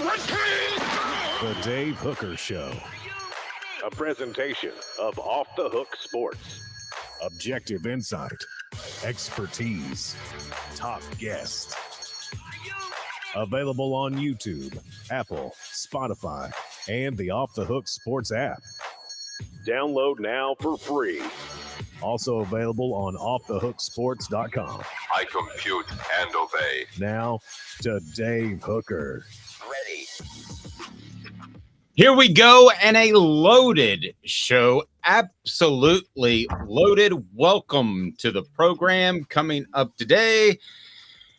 The Dave Hooker Show. A presentation of Off the Hook Sports. Objective insight, expertise, top guests. Available on YouTube, Apple, Spotify, and the Off the Hook Sports app. Download now for free. Also available on offthehooksports.com. I compute and obey. Now to Dave Hooker. Ready. Here we go, and a loaded show, absolutely loaded. Welcome to the program. Coming up today,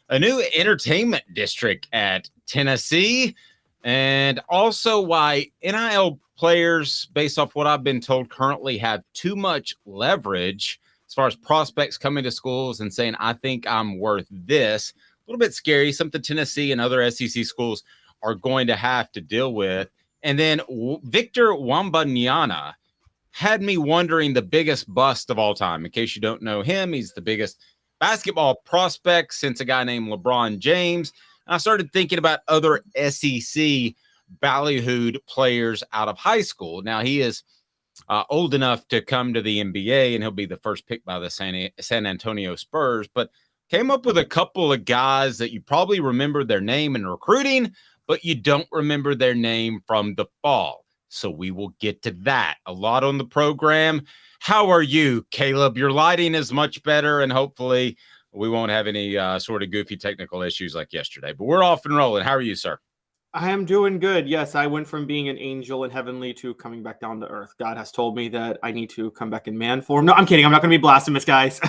a new entertainment district at Tennessee, and also why NIL players, based off what I've been told, currently have too much leverage as far as prospects coming to schools and saying, I think I'm worth this. A little bit scary, something Tennessee and other SEC schools are going to have to deal with. And then Victor Wembanyama had me wondering the biggest bust of all time. In case you don't know him, he's the biggest basketball prospect since a guy named LeBron James. And I started thinking about other SEC ballyhooed players out of high school. Now, he is old enough to come to the NBA, and he'll be the first pick by the San Antonio Spurs, but came up with a couple of guys that you probably remember their name in recruiting, but you don't remember their name from the fall. So we will get to that. A lot on the program. How are you, Caleb? Your lighting is much better, and hopefully we won't have any sort of goofy technical issues like yesterday. But we're off and rolling. How are you, sir? I am doing good. Yes, I went from being an angel and heavenly to coming back down to earth. God has told me that I need to come back in man form. No, I'm kidding. I'm not going to be blasphemous, guys.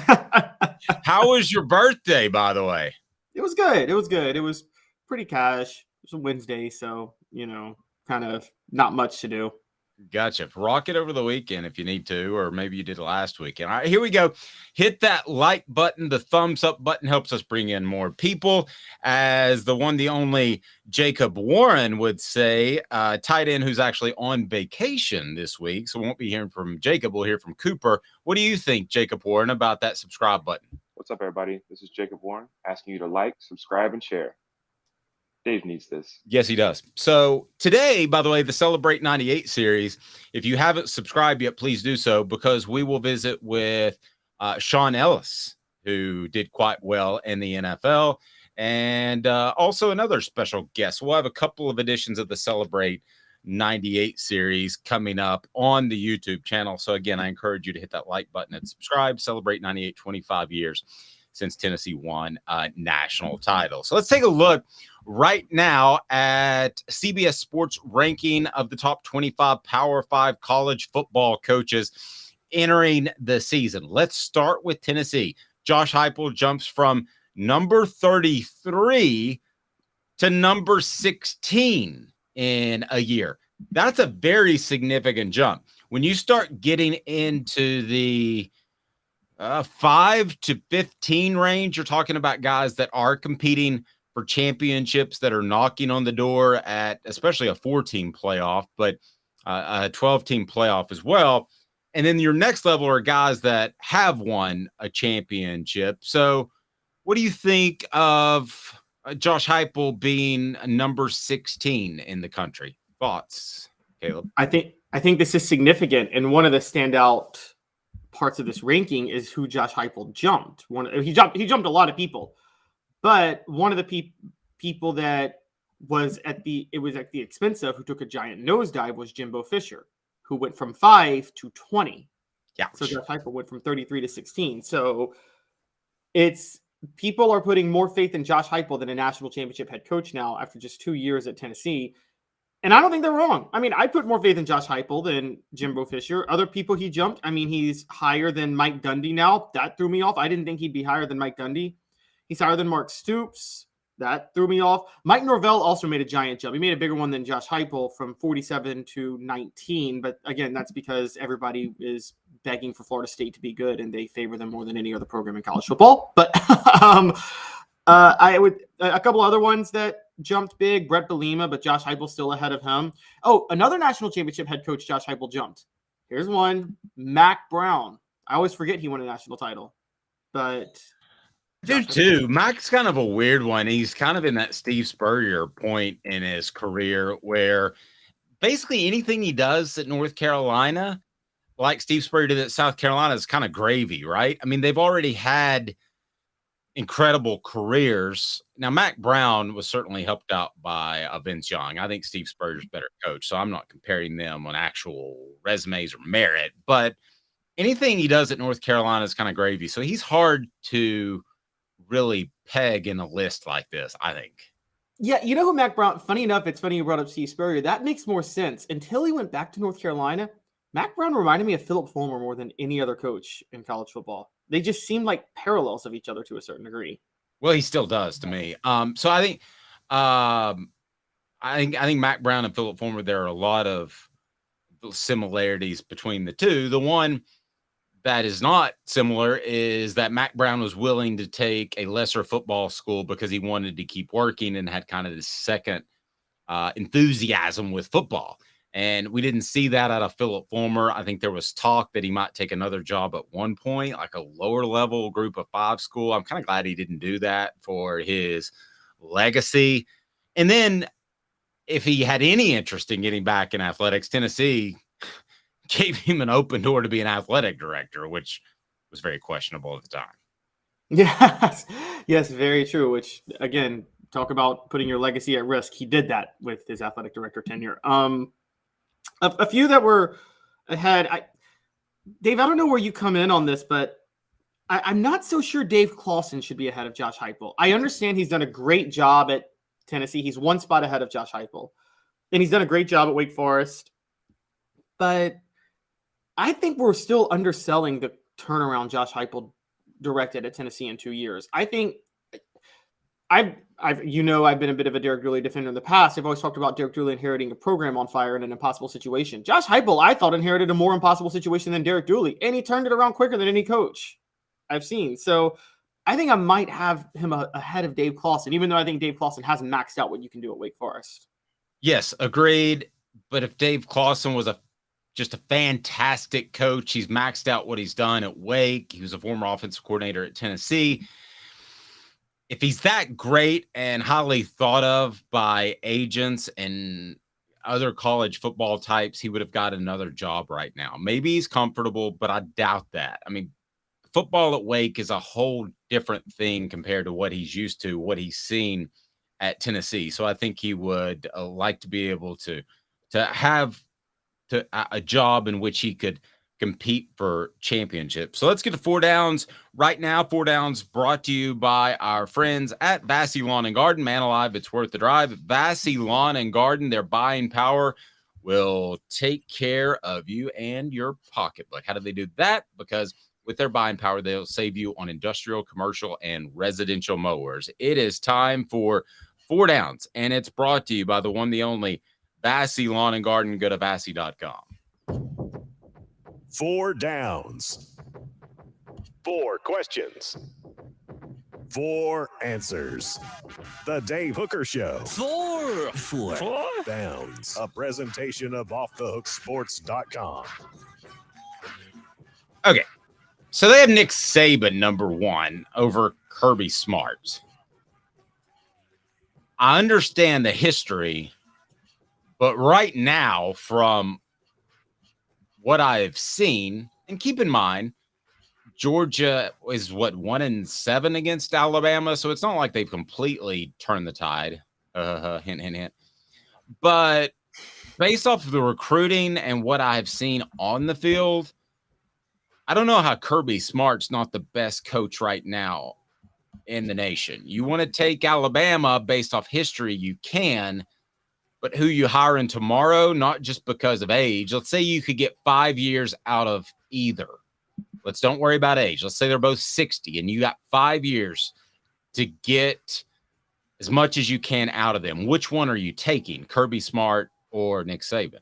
How was your birthday, by the way? It was good. It was good. It was pretty cash. It was a Wednesday, so, kind of not much to do. Gotcha. Rock it over the weekend if you need to, or maybe you did it last weekend. All right, here we go. Hit that like button. The thumbs up button helps us bring in more people. As the one, the only Jacob Warren would say, tight end who's actually on vacation this week. So we won't be hearing from Jacob. We'll hear from Cooper. What do you think, Jacob Warren, about that subscribe button? What's up, everybody? This is Jacob Warren asking you to like, subscribe, and share. Dave needs this. Yes, he does. So today, by the way, the Celebrate 98 series, if you haven't subscribed yet, please do so, because we will visit with Sean Ellis, who did quite well in the NFL, and also another special guest. We'll have a couple of editions of the Celebrate 98 series coming up on the YouTube channel. So again, I encourage you to hit that like button and subscribe. Celebrate 98, 25 years since Tennessee won a national title. So let's take a look right now at CBS Sports ranking of the top 25 Power 5 college football coaches entering the season. Let's start with Tennessee. Josh Heupel jumps from number 33 to number 16 in a year. That's a very significant jump. When you start getting into the 5 to 15 range, you're talking about guys that are competing for championships, that are knocking on the door at especially a 4-team playoff, but a 12-team playoff as well. And then your next level are guys that have won a championship. So what do you think of Josh Heupel being number 16 in the country? Thoughts, Caleb? I think this is significant, and one of the standout parts of this ranking is who Josh Heupel jumped. He jumped a lot of people, but one of the people that was at the expense of, who took a giant nosedive, was Jimbo Fisher, who went from 5 to 20. Yeah. So Josh Heupel went from 33 to 16. So people are putting more faith in Josh Heupel than a national championship head coach now after just 2 years at Tennessee. And I don't think they're wrong. I mean, I put more faith in Josh Heupel than Jimbo Fisher. Other people he jumped, I mean, he's higher than Mike Gundy now. That threw me off. I didn't think he'd be higher than Mike Gundy. He's higher than Mark Stoops. That threw me off. Mike Norvell also made a giant jump. He made a bigger one than Josh Heupel, from 47 to 19. But again, that's because everybody is begging for Florida State to be good, and they favor them more than any other program in college football. But a couple other ones that jumped big. Brett Bielema, but Josh Heupel still ahead of him. Oh, another national championship head coach Josh Heupel jumped. Here's one. Mac Brown. I always forget he won a national title, but Dude, too. Mike's kind of a weird one. He's kind of in that Steve Spurrier point in his career where basically anything he does at North Carolina, like Steve Spurrier did at South Carolina, is kind of gravy, right? I mean, they've already had incredible careers. Now, Mac Brown was certainly helped out by Vince Young. I think Steve Spurrier's better coach, so I'm not comparing them on actual resumes or merit, but anything he does at North Carolina is kind of gravy. So he's hard to really peg in a list like this, I think. Yeah, you know who Mac Brown, funny enough, it's funny you brought up Steve Spurrier. That makes more sense. Until he went back to North Carolina, Mac Brown reminded me of Philip Fulmer more than any other coach in college football. They just seemed like parallels of each other to a certain degree. Well, he still does to me. So I think Mac Brown and Philip Fulmer, there are a lot of similarities between the two. The one that is not similar is that Mac Brown was willing to take a lesser football school because he wanted to keep working and had kind of this second enthusiasm with football. And we didn't see that out of Philip Fulmer. I think there was talk that he might take another job at one point, like a lower level group of 5 school. I'm kind of glad he didn't do that for his legacy. And then if he had any interest in getting back in athletics, Tennessee gave him an open door to be an athletic director, which was very questionable at the time. Yes, very true. Which, again, talk about putting your legacy at risk. He did that with his athletic director tenure. A few that were ahead. Dave, I don't know where you come in on this, but I'm not so sure Dave Clawson should be ahead of Josh Heupel. I understand he's done a great job at Tennessee. He's one spot ahead of Josh Heupel, and he's done a great job at Wake Forest. But I think we're still underselling the turnaround Josh Heupel directed at Tennessee in 2 years. I think I've been a bit of a Derek Dooley defender in the past. I've always talked about Derek Dooley inheriting a program on fire in an impossible situation. Josh Heupel, I thought, inherited a more impossible situation than Derek Dooley, and he turned it around quicker than any coach I've seen. So I think I might have him ahead of Dave Clawson, even though I think Dave Clawson hasn't maxed out what you can do at Wake Forest. Yes, agreed. But if Dave Clawson was just a fantastic coach, he's maxed out what he's done at Wake. He was a former offensive coordinator at Tennessee. If he's that great and highly thought of by agents and other college football types, he would have got another job right now. Maybe he's comfortable, but I doubt that. I mean, football at Wake is a whole different thing compared to what he's used to, what he's seen at Tennessee. So I think he would like to be able to have a job in which he could compete for championships. So let's get to 4 Downs right now. 4 Downs brought to you by our friends at Vassy Lawn and Garden. Man alive, it's worth the drive. Vassy Lawn and Garden, their buying power will take care of you and your pocketbook. How do they do that? Because with their buying power, they'll save you on industrial, commercial, and residential mowers. It is time for 4 Downs, and it's brought to you by the one, the only Vassy Lawn and Garden. Go to vassy.com. 4 Downs. 4 questions. 4 answers. The Dave Hooker Show. 4 Downs. A presentation of offthehooksports.com. Okay. So they have Nick Saban number 1 over Kirby Smart. I understand the history, but right now, from what I've seen, and keep in mind, Georgia is 1-7 against Alabama, so it's not like they've completely turned the tide. Hint, hint, hint. But based off of the recruiting and what I've seen on the field, I don't know how Kirby Smart's not the best coach right now in the nation. You want to take Alabama based off history, you can, but who you hiring tomorrow, not just because of age. Let's say you could get 5 years out of either. Don't worry about age. Let's say they're both 60 and you got 5 years to get as much as you can out of them. Which one are you taking, Kirby Smart or Nick Saban?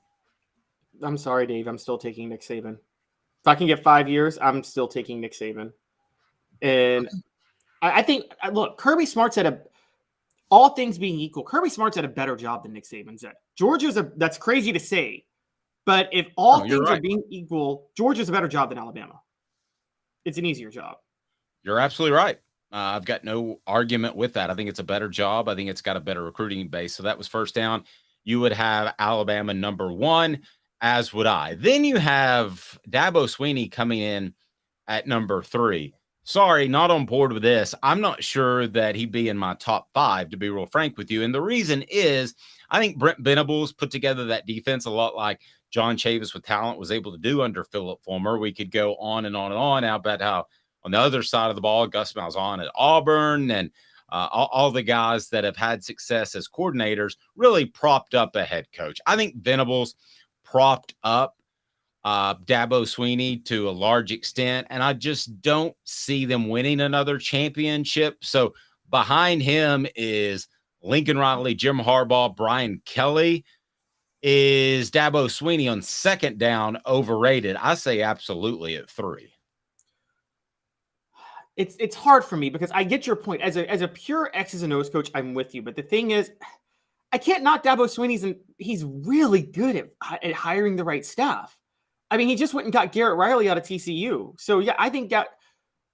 I'm sorry, Dave. I'm still taking Nick Saban. If I can get 5 years, I'm still taking Nick Saban. And I think, look, Kirby Smart's all things being equal, Kirby Smart's at a better job than Nick Saban's at. That's crazy to say, but if all things are being equal, Georgia's a better job than Alabama. It's an easier job. You're absolutely right. I've got no argument with that. I think it's a better job. I think it's got a better recruiting base. So that was first down. You would have Alabama number 1, as would I. Then you have Dabo Swinney coming in at number 3. Sorry, not on board with this. I'm not sure that he'd be in my top 5, to be real frank with you. And the reason is I think Brent Venables put together that defense a lot like John Chavis with talent was able to do under Philip Fulmer. We could go on and on and on about how on the other side of the ball, Gus Malzahn at Auburn and all the guys that have had success as coordinators really propped up a head coach. I think Venables propped up Dabo Swinney to a large extent, and I just don't see them winning another championship. So behind him is Lincoln Riley, Jim Harbaugh, Brian Kelly. Is Dabo Swinney on second down overrated? I say absolutely at 3. It's hard for me because I get your point. As a pure X's and O's coach, I'm with you. But the thing is, I can't knock Dabo Swinney's, and he's really good at hiring the right staff. I mean, he just went and got Garrett Riley out of TCU. So, yeah, I think that,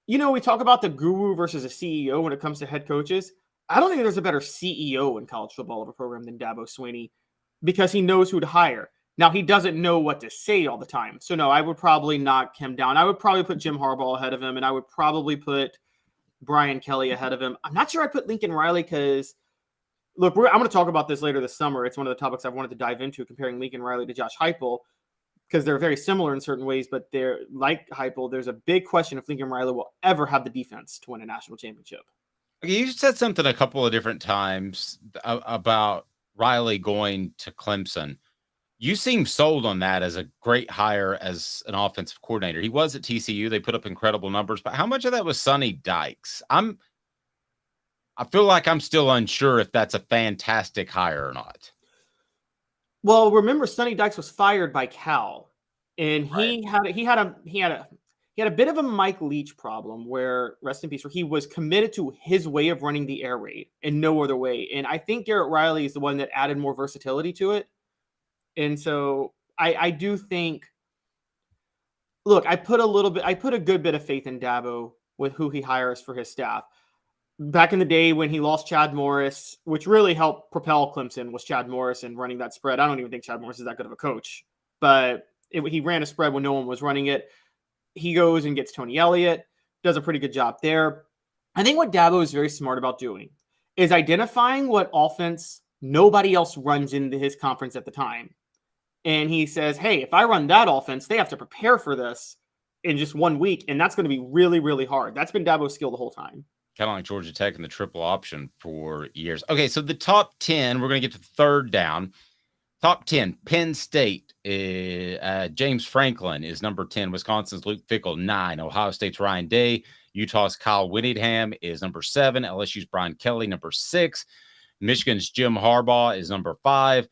we talk about the guru versus a CEO when it comes to head coaches. I don't think there's a better CEO in college football of a program than Dabo Swinney because he knows who to hire. Now, he doesn't know what to say all the time. So, no, I would probably knock him down. I would probably put Jim Harbaugh ahead of him, and I would probably put Brian Kelly ahead of him. I'm not sure I'd put Lincoln Riley because, look, I'm going to talk about this later this summer. It's one of the topics I've wanted to dive into, comparing Lincoln Riley to Josh Heupel, because they're very similar in certain ways, but they're like Heupel. There's a big question if Lincoln Riley will ever have the defense to win a national championship. You said something a couple of different times about Riley going to Clemson. You seem sold on that as a great hire as an offensive coordinator. He was at TCU. They put up incredible numbers, but how much of that was Sonny Dykes? I feel like I'm still unsure if that's a fantastic hire or not. Well, remember Sonny Dykes was fired by Cal, and he had a bit of a Mike Leach problem where, rest in peace, where he was committed to his way of running the air raid and no other way. And I think Garrett Riley is the one that added more versatility to it. And so I do think, look, I put a good bit of faith in Dabo with who he hires for his staff. Back in the day when he lost Chad Morris, which really helped propel Clemson, was Chad Morris and running that spread. I don't even think Chad Morris is that good of a coach, but he ran a spread when no one was running it. He goes and gets Tony Elliott, does a pretty good job there. I think what Dabo is very smart about doing is identifying what offense nobody else runs into his conference at the time. And he says, hey, if I run that offense, they have to prepare for this in just 1 week. And that's going to be really, really hard. That's been Dabo's skill the whole time. Kind of like Georgia Tech and the triple option for years. Okay, so the top 10, we're going to get to third down. Top 10, Penn State, James Franklin is number 10. Wisconsin's Luke Fickell, 9. Ohio State's Ryan Day. Utah's Kyle Whittingham is number 7. LSU's Brian Kelly, number 6. Michigan's Jim Harbaugh is number 5.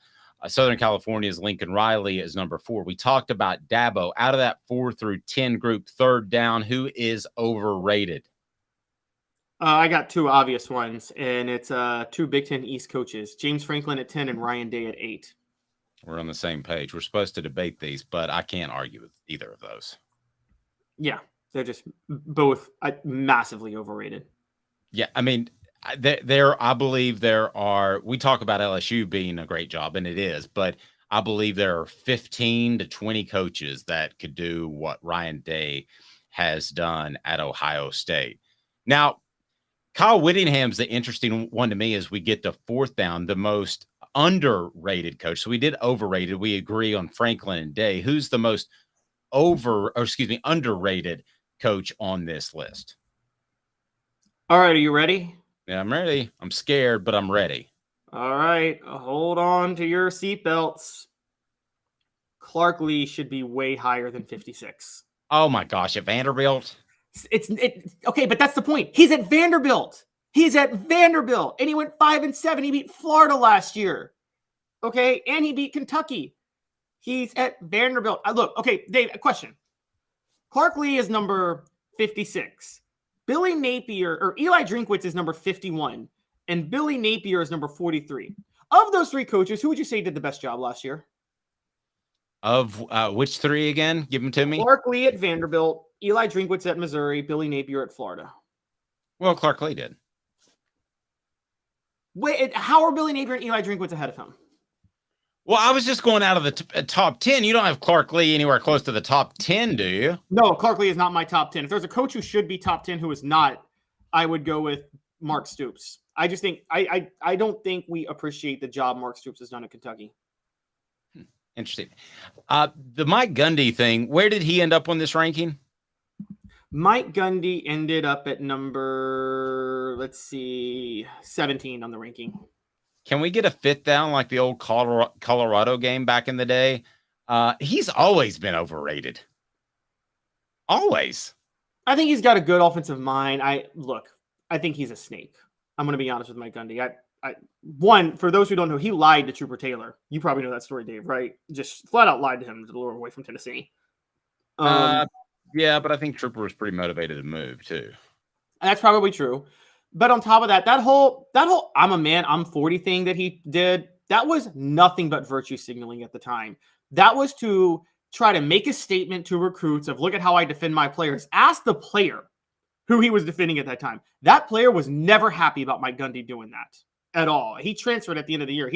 Southern California's Lincoln Riley is number 4. We talked about Dabo. Out of that 4 through 10 group, third down, who is overrated? I got 2 obvious ones, and it's 2 Big Ten East coaches, James Franklin at 10 and Ryan Day at 8. We're on the same page. We're supposed to debate these, but I can't argue with either of those. Yeah, they're just both massively overrated. Yeah, I mean, I believe there are, we talk about LSU being a great job, and it is, but I believe there are 15 to 20 coaches that could do what Ryan Day has done at Ohio State. Now, Kyle Whittingham's the interesting one to me as we get to fourth down, the most underrated coach. So we did overrated. We agree on Franklin and Day. Who's the most underrated coach on this list? All right. Are you ready? Yeah, I'm ready. I'm scared, but I'm ready. All right. Hold on to your seatbelts. Clark Lee should be way higher than 56. Oh my gosh. At Vanderbilt. It's okay, but that's the point. He's at Vanderbilt. And he went 5-7. He beat Florida last year. Okay, and he beat Kentucky. He's at Vanderbilt. Look, okay, Dave, a question. Clark Lee is number 56. Billy Napier or Eli Drinkwitz is number 51, and Billy Napier is number 43. Of those 3 coaches, who would you say did the best job last year? Of which 3 again? Give them to me. Clark Lee at Vanderbilt, Eli Drinkwitz at Missouri, Billy Napier at Florida. Well, Clark Lee did. Wait, how are Billy Napier and Eli Drinkwitz ahead of him? Well, I was just going out of the top 10. You don't have Clark Lee anywhere close to the top 10, do you? No, Clark Lee is not my top 10. If there's a coach who should be top 10 who is not, I would go with Mark Stoops. I just think I don't think we appreciate the job Mark Stoops has done at Kentucky. Interesting. The Mike Gundy thing, where did he end up on this ranking? Mike Gundy ended up at number, 17 on the ranking. Can we get a fit down like the old Colorado game back in the day? He's always been overrated. Always. I think he's got a good offensive mind. I think he's a snake. I'm going to be honest with Mike Gundy. One, for those who don't know, he lied to Trooper Taylor. You probably know that story, Dave, right? Just flat out lied to him to lure him away from Tennessee. Yeah, but I think Trooper was pretty motivated to move too. That's probably true. But on top of that, that whole I'm a man, I'm 40 thing that he did, that was nothing but virtue signaling at the time. That was to try to make a statement to recruits of, look at how I defend my players. Ask the player who he was defending at that time. That player was never happy about Mike Gundy doing that at all. He transferred at the end of the year.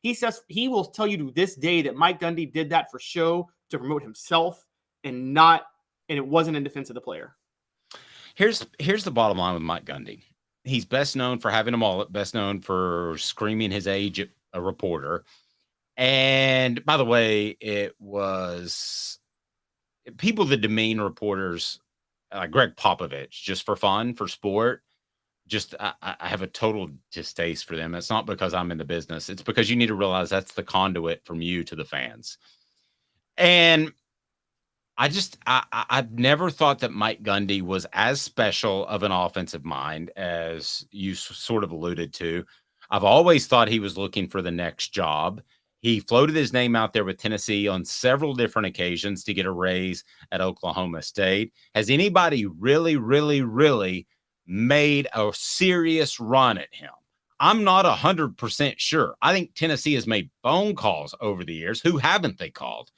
He says he will tell you to this day that Mike Gundy did that for show, to promote himself, and it wasn't in defense of the player. Here's the bottom line with Mike Gundy. He's best known for having a mullet, best known for screaming his age at a reporter. And by the way, it was people that demean reporters, like Greg Popovich, just for fun, for sport. Just I have a total distaste for them. It's not because I'm in the business. It's because you need to realize that's the conduit from you to the fans. And I've never thought that Mike Gundy was as special of an offensive mind as you sort of alluded to. I've always thought he was looking for the next job. He floated his name out there with Tennessee on several different occasions to get a raise at Oklahoma State. Has anybody really, really, really made a serious run at him? I'm not 100% sure. I think Tennessee has made phone calls over the years. Who haven't they called?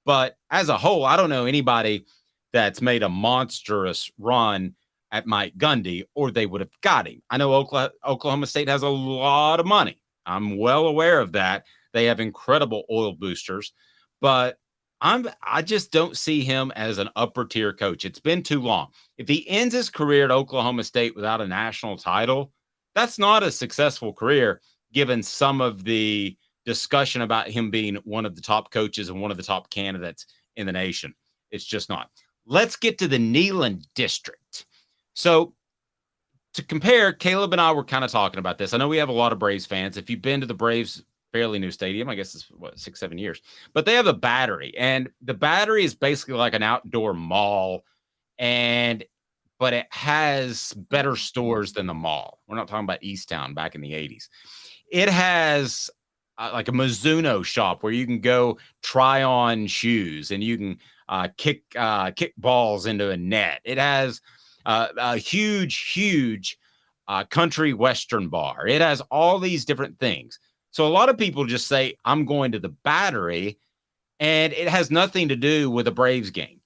But as a whole, I don't know anybody that's made a monstrous run at Mike Gundy, or they would have got him. I know Oklahoma State has a lot of money. I'm well aware of that. They have incredible oil boosters, but I just don't see him as an upper tier coach. It's been too long. If he ends his career at Oklahoma State without a national title, that's not a successful career, given some of the discussion about him being one of the top coaches and one of the top candidates in the nation. It's just not. Let's get to the Neyland District. So to compare, Caleb and I were kind of talking about this. I know we have a lot of Braves fans. If you've been to the Braves fairly new stadium, I guess it's 6-7 years, but they have the Battery, and the Battery is basically like an outdoor mall, but it has better stores than the mall. We're not talking about Easttown back in the 80s. It has like a Mizuno shop where you can go try on shoes and you can kick balls into a net. It has a huge country western bar. It has all these different things. So a lot of people just say, I'm going to the Battery, and it has nothing to do with a Braves game.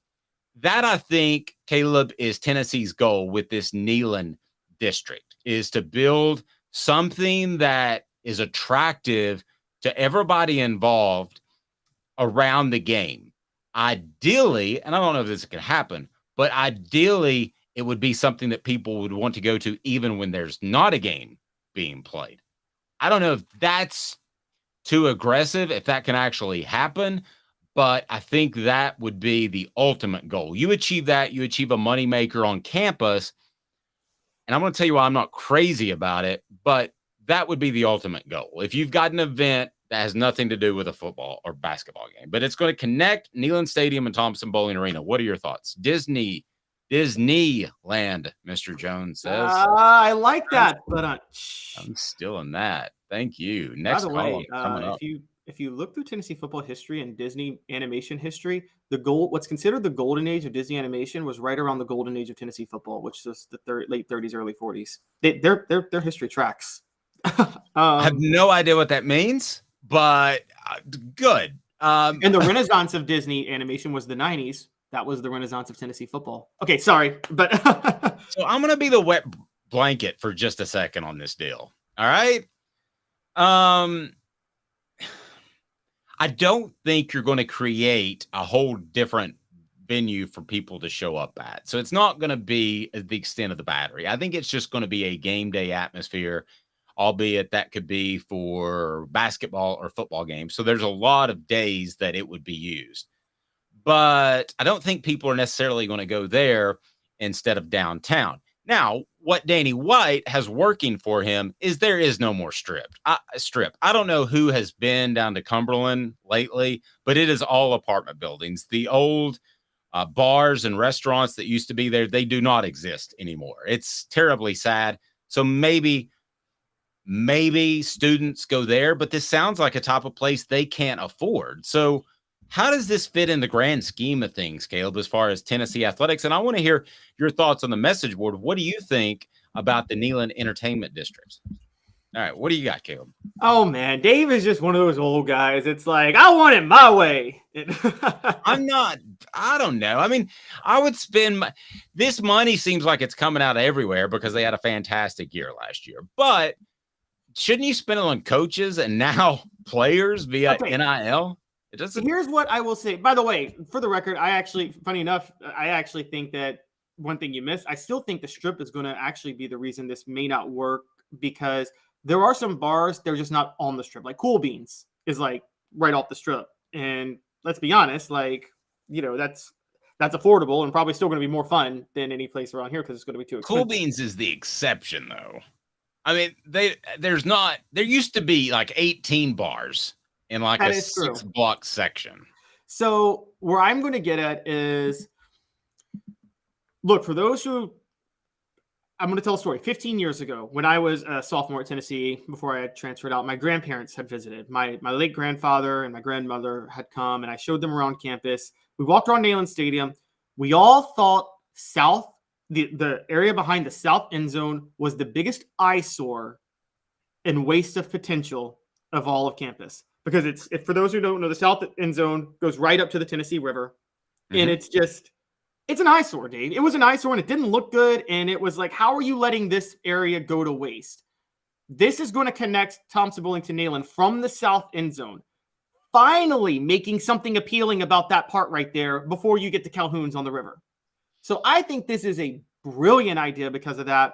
That, I think, Caleb, is Tennessee's goal with this Neyland District, is to build something that is attractive to everybody involved around the game. Ideally, and I don't know if this can happen, but ideally it would be something that people would want to go to even when there's not a game being played. I don't know if that's too aggressive, if that can actually happen, but I think that would be the ultimate goal. You achieve that, you achieve a moneymaker on campus, and I'm going to tell you why I'm not crazy about it, but that would be the ultimate goal. If you've got an event that has nothing to do with a football or basketball game, but it's going to connect Neyland Stadium and Thompson Bowling Arena, what are your thoughts? Disneyland, Mr. Jones says. I like that, but I'm still in that. Thank you. Next by the column way, coming up. if you look through Tennessee football history and Disney animation history, what's considered the golden age of Disney animation was right around the golden age of Tennessee football, which was the late 30s, early 40s. Their history tracks. I have no idea what that means, but good. And the renaissance of Disney animation was the 90s. That was the renaissance of Tennessee football. Okay, sorry, but so I'm going to be the wet blanket for just a second on this deal. All right. I don't think you're going to create a whole different venue for people to show up at. So it's not going to be the extent of the Battery. I think it's just going to be a game day atmosphere, albeit that could be for basketball or football games. So there's a lot of days that it would be used. But I don't think people are necessarily going to go there instead of downtown. Now, what Danny White has working for him is there is no more strip. I don't know who has been down to Cumberland lately, but it is all apartment buildings. The old bars and restaurants that used to be there, they do not exist anymore. It's terribly sad. So maybe students go there, but this sounds like a type of place they can't afford. So how does this fit in the grand scheme of things, Caleb, as far as Tennessee athletics? And I want to hear your thoughts on the message board. What do you think about the Neyland Entertainment District? All right, what do you got, Caleb? Oh, man, Dave is just one of those old guys. It's like, I want it my way. I don't know. I mean, I would spend this money seems like it's coming out of everywhere because they had a fantastic year last year. But shouldn't you spend it on coaches and now players via NIL? It doesn't. Here's what I will say. By the way, for the record, funny enough, I actually think that one thing you missed, I still think the strip is going to actually be the reason this may not work, because there are some bars, they're just not on the strip. Like Cool Beans is like right off the strip. And let's be honest, like, you know, that's affordable and probably still going to be more fun than any place around here because it's going to be too expensive. Cool Beans is the exception, though. I mean, there used to be like 18 bars in like a 6-block section. So where I'm going to get at is, look, for those who, I'm going to tell a story. 15 years ago, when I was a sophomore at Tennessee, before I had transferred out, my grandparents had visited. My late grandfather and my grandmother had come, and I showed them around campus. We walked around Neyland Stadium. We all thought the area behind the south end zone was the biggest eyesore and waste of potential of all of campus. Because for those who don't know, the south end zone goes right up to the Tennessee River. Mm-hmm. And it's an eyesore, Dave. It was an eyesore and it didn't look good. And it was like, how are you letting this area go to waste? This is going to connect Thompson-Boling to Neyland from the south end zone. Finally making something appealing about that part right there before you get to Calhoun's on the river. So I think this is a brilliant idea because of that.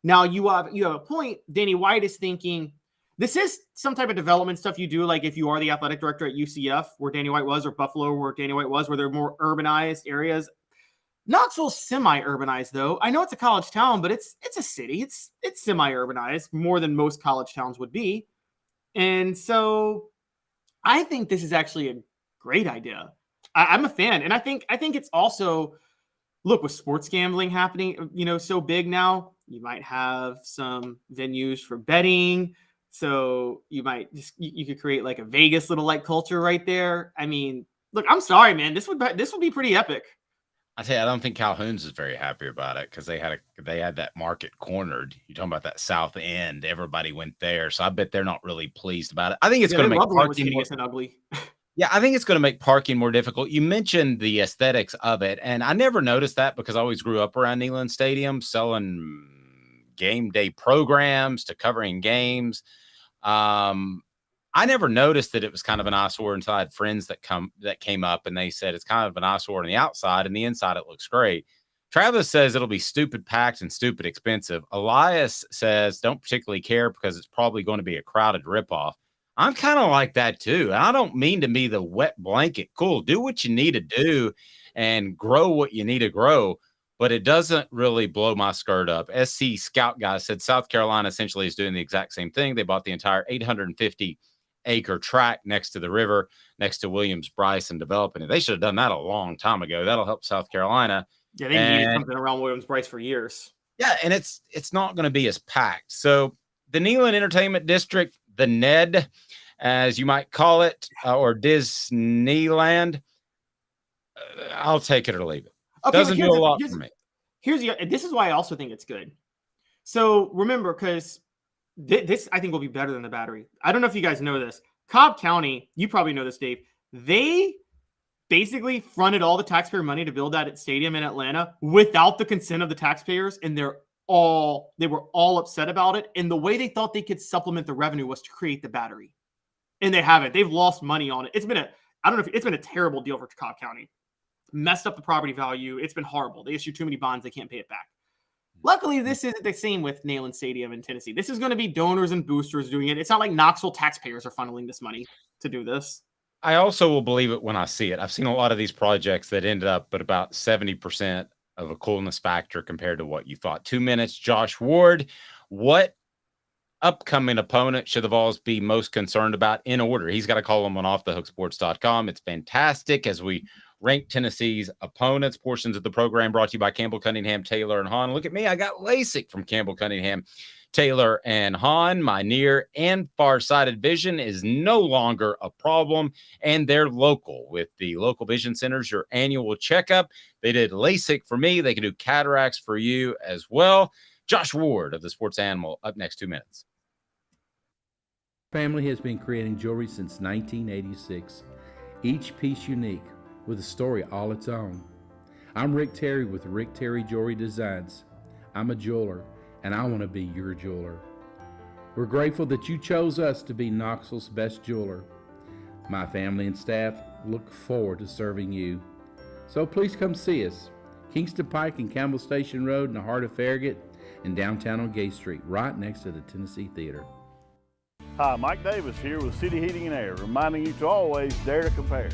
Now you have a point. Danny White is thinking, this is some type of development stuff you do, like if you are the athletic director at UCF, where Danny White was, or Buffalo, where Danny White was, where they're more urbanized areas. Knoxville semi-urbanized, though. I know it's a college town, but it's a city. It's semi-urbanized, more than most college towns would be. And so I think this is actually a great idea. I'm a fan. And I think it's also, look, with sports gambling happening, so big now, you might have some venues for betting. So you could create like a Vegas little like culture right there. I mean, look, I'm sorry, man. This would be pretty epic. I tell you, I don't think Calhoun's is very happy about it because they had that market cornered. You're talking about that south end. Everybody went there, so I bet they're not really pleased about it. I think it's going to make parking more ugly. Yeah, I think it's going to make parking more difficult. You mentioned the aesthetics of it, and I never noticed that because I always grew up around Neyland Stadium, selling game day programs to covering games. I never noticed that it was kind of an eyesore until I had friends that came up and they said it's kind of an eyesore on the outside, and the inside it looks great. Travis says it'll be stupid packed and stupid expensive. Elias says don't particularly care because it's probably going to be a crowded ripoff. I'm kind of like that too. And I don't mean to be the wet blanket. Cool. Do what you need to do and grow what you need to grow. But it doesn't really blow my skirt up. SC Scout guy said South Carolina essentially is doing the exact same thing. They bought the entire 850-acre tract next to the river, next to Williams-Brice, and developing it. They should have done that a long time ago. That'll help South Carolina. Yeah, they needed something around Williams-Brice for years. Yeah, and it's not going to be as packed. So the Neyland Entertainment District, the NED, as you might call it, or Disneyland, I'll take it or leave it. Okay, doesn't do a lot for me. This is why I also think it's good. So remember, because this I think will be better than the Battery. I don't know if you guys know this. Cobb County, you probably know this, Dave. They basically fronted all the taxpayer money to build that stadium in Atlanta without the consent of the taxpayers, and they're all upset about it. And the way they thought they could supplement the revenue was to create the battery. And they haven't. They've lost money on it. It's been a terrible deal for Cobb County. Messed up the property value. It's been horrible. They issue too many bonds. They can't pay it back. Luckily, this isn't the same with Neyland Stadium in Tennessee. This is going to be donors and boosters doing it. It's not like Knoxville taxpayers are funneling this money to do this. I also will believe it when I see it. I've seen a lot of these projects that ended up at about 70% of a coolness factor compared to what you thought. 2 minutes, Josh Ward. What upcoming opponent should the Vols be most concerned about in order? He's got a column on offthehooksports.com. It's fantastic as we rank Tennessee's opponents. Portions of the program brought to you by Campbell Cunningham, Taylor, and Hahn. Look at me. I got LASIK from Campbell Cunningham, Taylor, and Hahn. My near and far-sighted vision is no longer a problem, and they're local. With the local vision centers, your annual checkup. They did LASIK for me. They can do cataracts for you as well. Josh Ward of the Sports Animal up next. 2 minutes. Family has been creating jewelry since 1986, each piece unique with a story all its own. I'm Rick Terry with Rick Terry Jewelry Designs. I'm a jeweler, and I want to be your jeweler. We're grateful that you chose us to be Knoxville's best jeweler. My family and staff look forward to serving you. So please come see us. Kingston Pike and Campbell Station Road in the heart of Farragut and downtown on Gay Street, right next to the Tennessee Theater. Hi, Mike Davis here with City Heating and Air, reminding you to always dare to compare.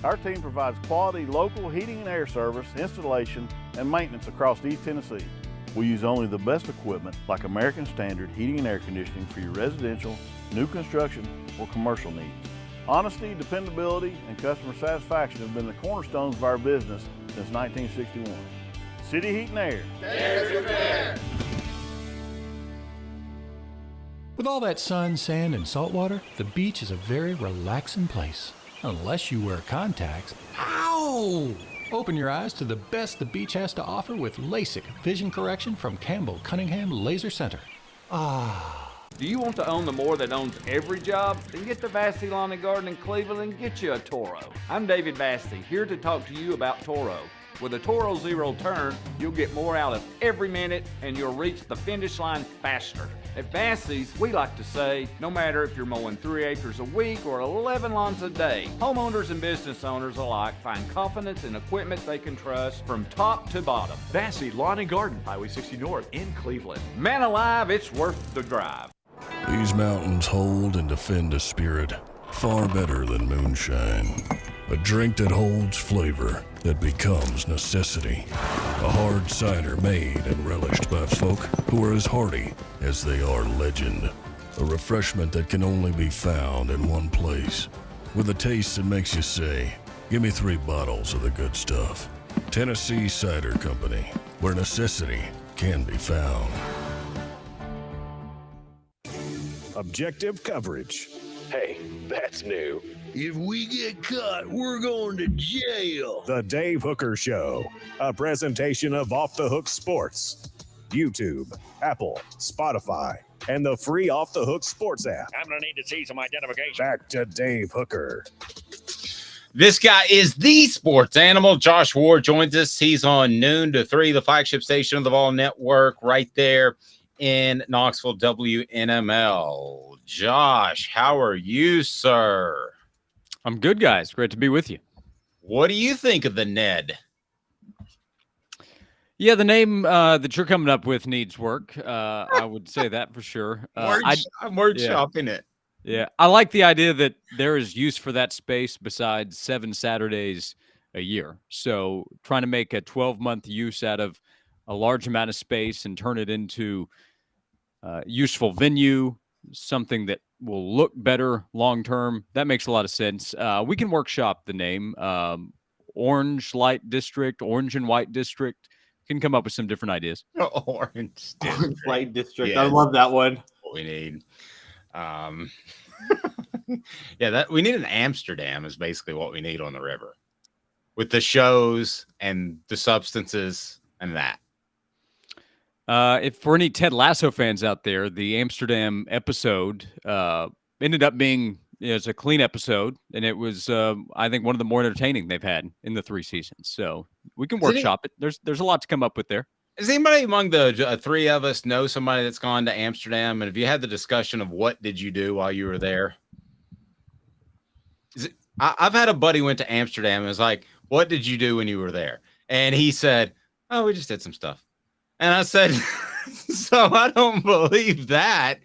Our team provides quality local heating and air service, installation, and maintenance across East Tennessee. We use only the best equipment like American Standard heating and air conditioning for your residential, new construction, or commercial needs. Honesty, dependability, and customer satisfaction have been the cornerstones of our business since 1961. City Heat and Air. Dare to compare. With all that sun, sand, and salt water, the beach is a very relaxing place. Unless you wear contacts. Ow! Open your eyes to the best the beach has to offer with LASIK vision correction from Campbell Cunningham Laser Center. Do you want to own the more that owns every job? Then get to Vassey Lawn and Garden in Cleveland and get you a Toro. I'm David Vassey, here to talk to you about Toro. With a Toro Zero Turn, you'll get more out of every minute and you'll reach the finish line faster. At Vassey's, we like to say, no matter if you're mowing 3 acres a week or 11 lawns a day, homeowners and business owners alike find confidence in equipment they can trust from top to bottom. Vassey Lawn and Garden, Highway 60 North in Cleveland. Man alive, it's worth the drive. These mountains hold and defend a spirit far better than moonshine. A drink that holds flavor that becomes necessity. A hard cider made and relished by folk who are as hearty as they are legend. A refreshment that can only be found in one place. With a taste that makes you say, give me 3 bottles of the good stuff. Tennessee Cider Company, where necessity can be found. Objective coverage. Hey, that's new. If we get caught, we're going to jail. The Dave Hooker Show, a presentation of Off the Hook Sports. YouTube, Apple, Spotify, and the free Off the Hook Sports app. I'm going to need to see some identification. Back to Dave Hooker. This guy is the sports animal. Josh Ward joins us. He's on noon to 3, the flagship station of the Vol Network, right there in Knoxville, WNML. Josh, how are you, sir? I'm good, guys. Great to be with you. What do you think of the Ned? Yeah, the name that you're coming up with needs work. I would say that for sure. I'm word shopping it. Yeah, I like the idea that there is use for that space besides 7 Saturdays a year. So trying to make a 12-month use out of a large amount of space and turn it into useful venue, something that will look better long-term. That makes a lot of sense. We can workshop the name. Orange Light District, Orange and White District. Can come up with some different ideas. Orange Light District. Yes. I love that one. What we need. That we need an Amsterdam is basically what we need on the river with the shows and the substances and that. If for any Ted Lasso fans out there, the Amsterdam episode ended up being it's a clean episode, and it was I think one of the more entertaining they've had in the 3 seasons. So we can workshop it. There's a lot to come up with there. Does anybody among the three of us know somebody that's gone to Amsterdam? And have you had the discussion of what did you do while you were there? I've had a buddy who went to Amsterdam and was like, what did you do when you were there? And he said, oh, we just did some stuff. And I said, so I don't believe that.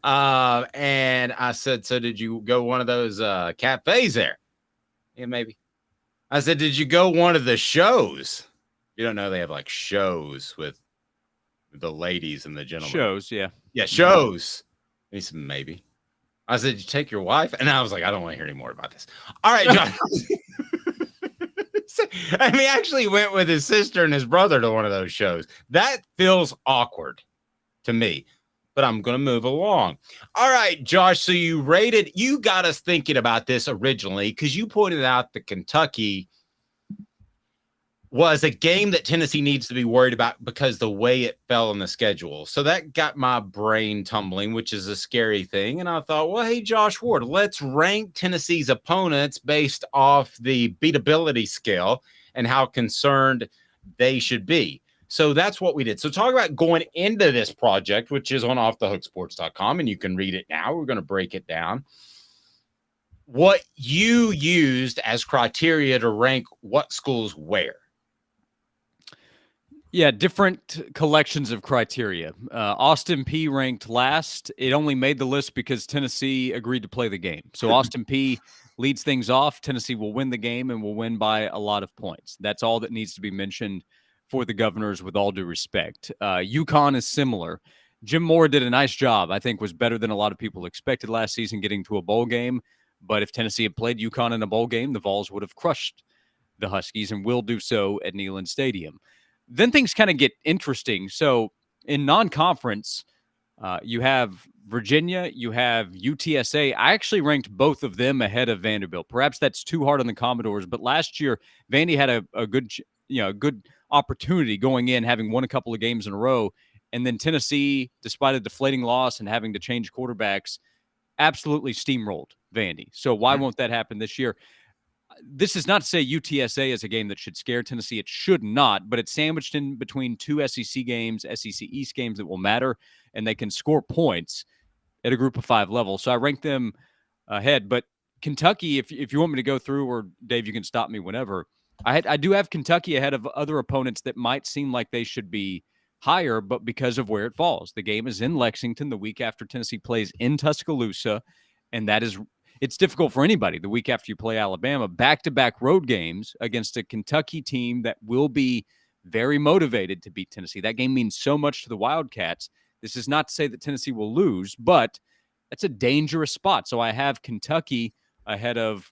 And I said, so did you go one of those cafes there? Yeah, maybe. I said, did you go one of the shows? You don't know they have like shows with the ladies and the gentlemen. Shows, yeah. Yeah, shows. And he said, maybe. I said, did you take your wife? And I was like, I don't want to hear any more about this. All right, John. And he actually went with his sister and his brother to one of those shows. That feels awkward to me, but I'm going to move along. All right, Josh. So you got us thinking about this originally because you pointed out that Kentucky was a game that Tennessee needs to be worried about because the way it fell in the schedule. So that got my brain tumbling, which is a scary thing. And I thought, well, hey, Josh Ward, let's rank Tennessee's opponents based off the beatability scale and how concerned they should be. So that's what we did. So talk about going into this project, which is on offthehooksports.com, and you can read it now. We're going to break it down. What you used as criteria to rank what schools where. Yeah, different collections of criteria. Austin Peay ranked last. It only made the list because Tennessee agreed to play the game. So Austin Peay leads things off. Tennessee will win the game and will win by a lot of points. That's all that needs to be mentioned for the Governors, with all due respect. UConn is similar. Jim Moore did a nice job. I think was better than a lot of people expected last season getting to a bowl game. But if Tennessee had played UConn in a bowl game, the Vols would have crushed the Huskies and will do so at Neyland Stadium. Then things kind of get interesting. So in non-conference, you have Virginia, you have UTSA. I actually ranked both of them ahead of Vanderbilt. Perhaps that's too hard on the Commodores, but last year Vandy had a good opportunity going in, having won a couple of games in a row, and then Tennessee, despite a deflating loss and having to change quarterbacks, absolutely steamrolled Vandy. So why won't that happen this year? This is not to say UTSA is a game that should scare Tennessee. It should not, but it's sandwiched in between two SEC games, SEC East games that will matter, and they can score points at a group of 5 level. So I rank them ahead. But Kentucky, if you want me to go through, or Dave, you can stop me whenever. I do have Kentucky ahead of other opponents that might seem like they should be higher, but because of where it falls. The game is in Lexington the week after Tennessee plays in Tuscaloosa, and it's difficult for anybody the week after you play Alabama. Back-to-back road games against a Kentucky team that will be very motivated to beat Tennessee. That game means so much to the Wildcats. This is not to say that Tennessee will lose, but that's a dangerous spot. So I have Kentucky ahead of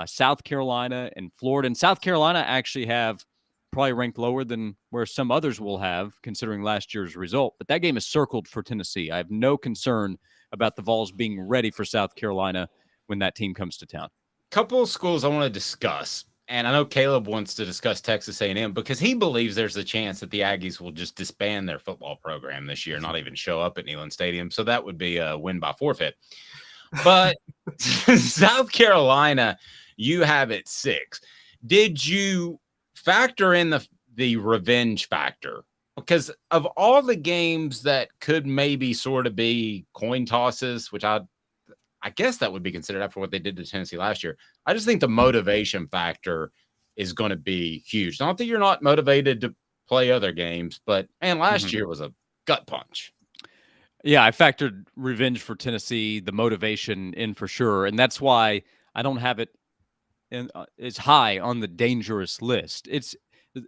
South Carolina and Florida. And South Carolina actually have probably ranked lower than where some others will have, considering last year's result. But that game is circled for Tennessee. I have no concern about the Vols being ready for South Carolina when that team comes to town. Couple of schools I want to discuss, and I know Caleb wants to discuss Texas A&M because he believes there's a chance that the Aggies will just disband their football program this year, not even show up at Neyland Stadium. So that would be a win by forfeit. But South Carolina, you have it 6. Did you factor in the revenge factor? Because of all the games that could maybe sort of be coin tosses, which I guess that would be considered after what they did to Tennessee last year. I just think the motivation factor is going to be huge. Not that you're not motivated to play other games, but last year was a gut punch. Yeah, I factored revenge for Tennessee, the motivation in for sure. And that's why I don't have it as high on the dangerous list. It's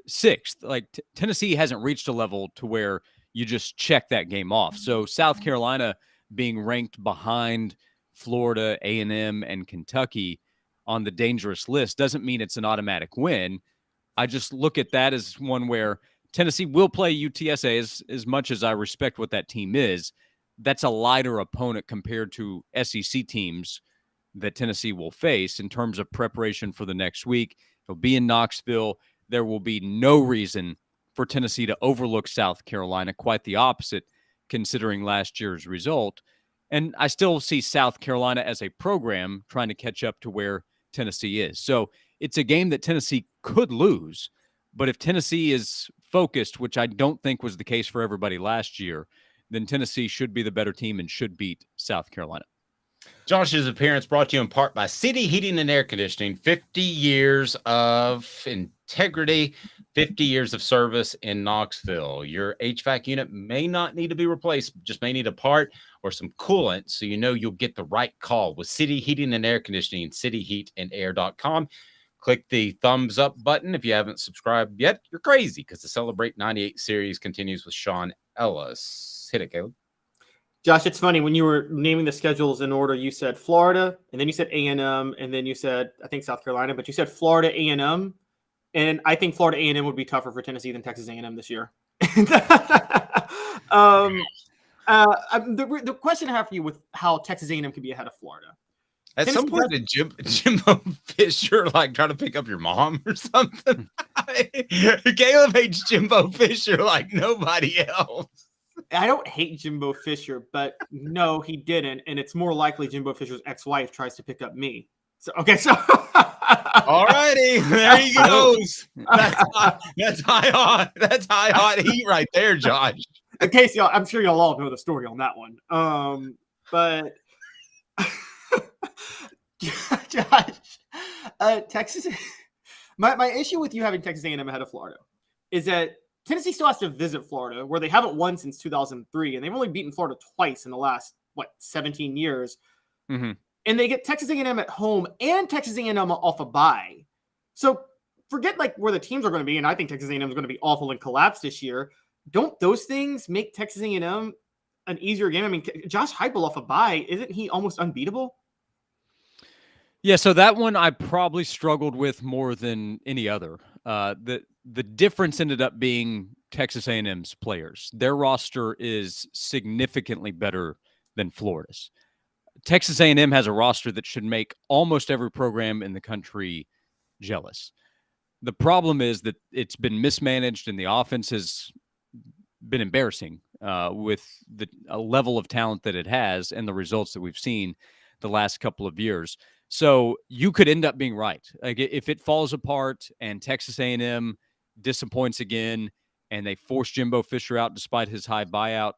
6th. Like Tennessee hasn't reached a level to where you just check that game off. So South Carolina being ranked behind Florida, A&M, and Kentucky on the dangerous list doesn't mean it's an automatic win. I just look at that as one where Tennessee will play UTSA as much as I respect what that team is. That's a lighter opponent compared to SEC teams that Tennessee will face in terms of preparation for the next week. It'll be in Knoxville. There will be no reason for Tennessee to overlook South Carolina. Quite the opposite, considering last year's result. And I still see South Carolina as a program trying to catch up to where Tennessee is. So it's a game that Tennessee could lose. But if Tennessee is focused, which I don't think was the case for everybody last year, then Tennessee should be the better team and should beat South Carolina. Josh's appearance brought to you in part by City Heating and Air Conditioning. 50 years of integrity, 50 years of service in Knoxville. Your HVAC unit may not need to be replaced, just may need a part or some coolant, so you know you'll get the right call with City Heating and Air Conditioning, cityheatandair.com. Click the thumbs up button if you haven't subscribed yet. You're crazy because the Celebrate 98 series continues with Sean Ellis. Hit it, Caleb. Josh, it's funny when you were naming the schedules in order. You said Florida, and then you said A&M, and then you said I think South Carolina, but you said Florida A&M, and I think Florida A&M would be tougher for Tennessee than Texas A&M this year. The question I have for you with how Texas A&M could be ahead of Florida. At some point, did Jimbo Fisher like try to pick up your mom or something? Caleb hates Jimbo Fisher like nobody else. I don't hate Jimbo Fisher, but no, he didn't. And it's more likely Jimbo Fisher's ex-wife tries to pick up me. So, okay, so. All righty, there he goes. That's high hot heat right there, Josh. In case y'all, I'm sure y'all all know the story on that one. But Josh, Texas. My issue with you having Texas A&M ahead of Florida is that Tennessee still has to visit Florida, where they haven't won since 2003, and they've only beaten Florida twice in the last 17 years. Mm-hmm. And they get Texas A&M at home and Texas A&M off a bye. So forget like where the teams are going to be, and I think Texas A&M is going to be awful and collapse this year. Don't those things make Texas A&M an easier game? I mean, Josh Heupel off a bye, isn't he almost unbeatable? Yeah, so that one I probably struggled with more than any other. The difference ended up being Texas A&M's players. Their roster is significantly better than Florida's. Texas A&M has a roster that should make almost every program in the country jealous. The problem is that it's been mismanaged and the offense has been embarrassing with the level of talent that it has and the results that we've seen the last couple of years. So you could end up being right. Like if it falls apart and Texas A&M disappoints again and they force Jimbo Fisher out despite his high buyout,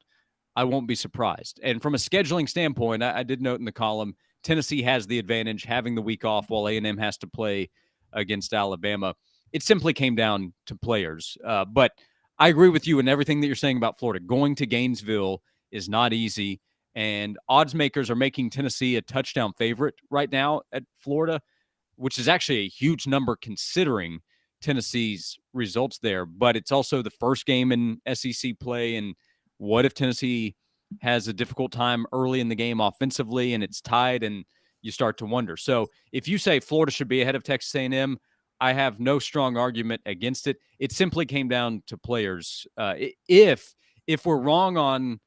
I won't be surprised. And from a scheduling standpoint, I did note in the column, Tennessee has the advantage having the week off while A&M has to play against Alabama. It simply came down to players. But I agree with you in everything that you're saying about Florida. Going to Gainesville is not easy. And odds makers are making Tennessee a touchdown favorite right now at Florida, which is actually a huge number considering Tennessee's results there. But it's also the first game in SEC play. And what if Tennessee has a difficult time early in the game offensively and it's tied and you start to wonder? So if you say Florida should be ahead of Texas A&M, I have no strong argument against it. It simply came down to players. If we're wrong on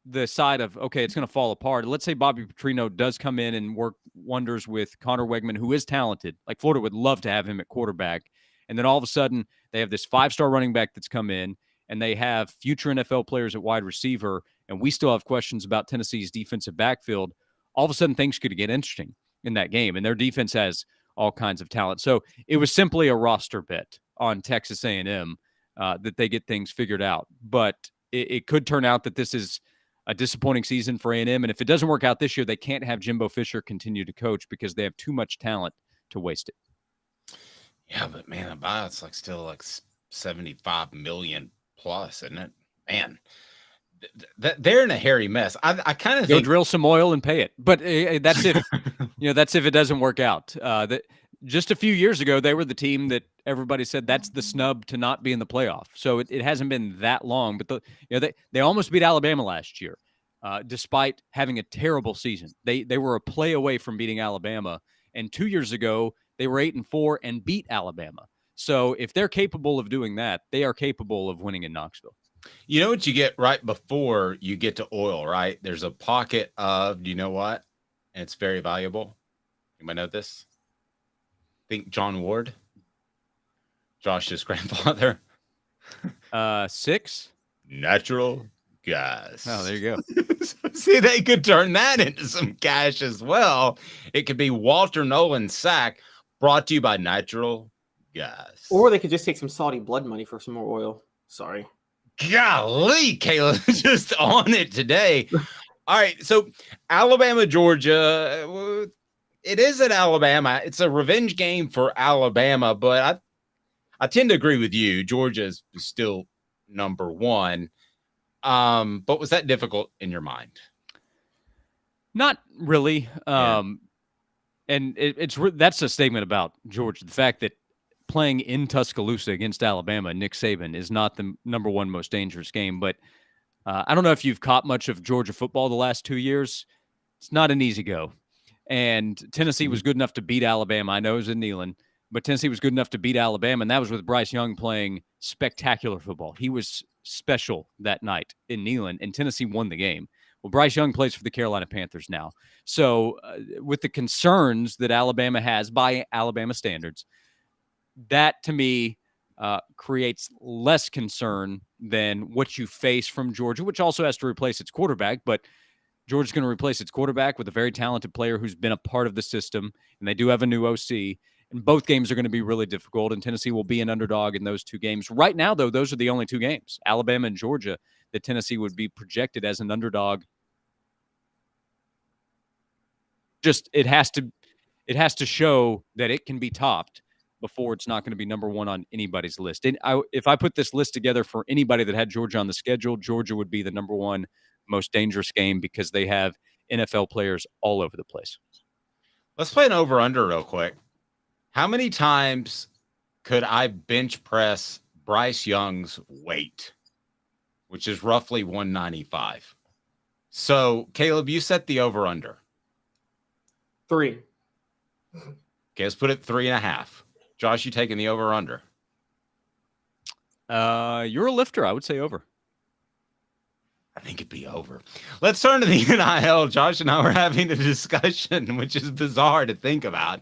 the side of, okay, it's going to fall apart. Let's say Bobby Petrino does come in and work wonders with Connor Wegman, who is talented. Like Florida would love to have him at quarterback. And then all of a sudden they have this 5-star running back that's come in and they have future NFL players at wide receiver. And we still have questions about Tennessee's defensive backfield. All of a sudden things could get interesting in that game. And their defense has all kinds of talent. So it was simply a roster bet on Texas A&M that they get things figured out. But it could turn out that this is a disappointing season for A&M. And if it doesn't work out this year, they can't have Jimbo Fisher continue to coach because they have too much talent to waste it. Yeah, but man, the buyout's like still like 75 million plus, isn't it? Man, they're in a hairy mess. I kind of go think drill some oil and pay it. But that's if that's if it doesn't work out. Just a few years ago, they were the team that everybody said that's the snub to not be in the playoff. So it hasn't been that long, but they almost beat Alabama last year, despite having a terrible season. They were a play away from beating Alabama, and 2 years ago they were 8-4 and beat Alabama. So if they're capable of doing that, they are capable of winning in Knoxville. You know what you get right before you get to oil, right? There's a pocket of, do you know what? And it's very valuable. You might know this. Think John Ward, Josh's grandfather. 6 natural gas. Oh, there you go. See, they could turn that into some cash as well. It could be Walter Nolan Sack, brought to you by Natural guys. Or they could just take some Saudi blood money for some more oil. Sorry. Golly, Caleb, just on it today. All right, so Alabama, Georgia. It is at Alabama. It's a revenge game for Alabama, but I tend to agree with you. Georgia is still number one. But was that difficult in your mind? Not really. And that's a statement about Georgia. The fact that playing in Tuscaloosa against Alabama, Nick Saban, is not the number one most dangerous game. But I don't know if you've caught much of Georgia football the last 2 years. It's not an easy go. And Tennessee was good enough to beat Alabama. I know it was in Neyland, but Tennessee was good enough to beat Alabama, and that was with Bryce Young playing spectacular football. He was special that night in Neyland, and Tennessee won the game. Well, Bryce Young plays for the Carolina Panthers now. So with the concerns that Alabama has by Alabama standards, that to me creates less concern than what you face from Georgia, which also has to replace its quarterback. But Georgia's going to replace its quarterback with a very talented player who's been a part of the system, and they do have a new OC. And both games are going to be really difficult, and Tennessee will be an underdog in those two games. Right now, though, those are the only two games, Alabama and Georgia, that Tennessee would be projected as an underdog. Just it has to show that it can be topped before it's not going to be number one on anybody's list. And if I put this list together for anybody that had Georgia on the schedule, Georgia would be the number one most dangerous game because they have NFL players all over the place. Let's play an over-under real quick. How many times could I bench press Bryce Young's weight, which is roughly 195? So, Caleb, you set the over-under. 3. Okay, let's put it 3.5. Josh, you taking the over-under? You're a lifter. I would say over. I think it'd be over. Let's turn to the NIL. Josh and I were having a discussion, which is bizarre to think about.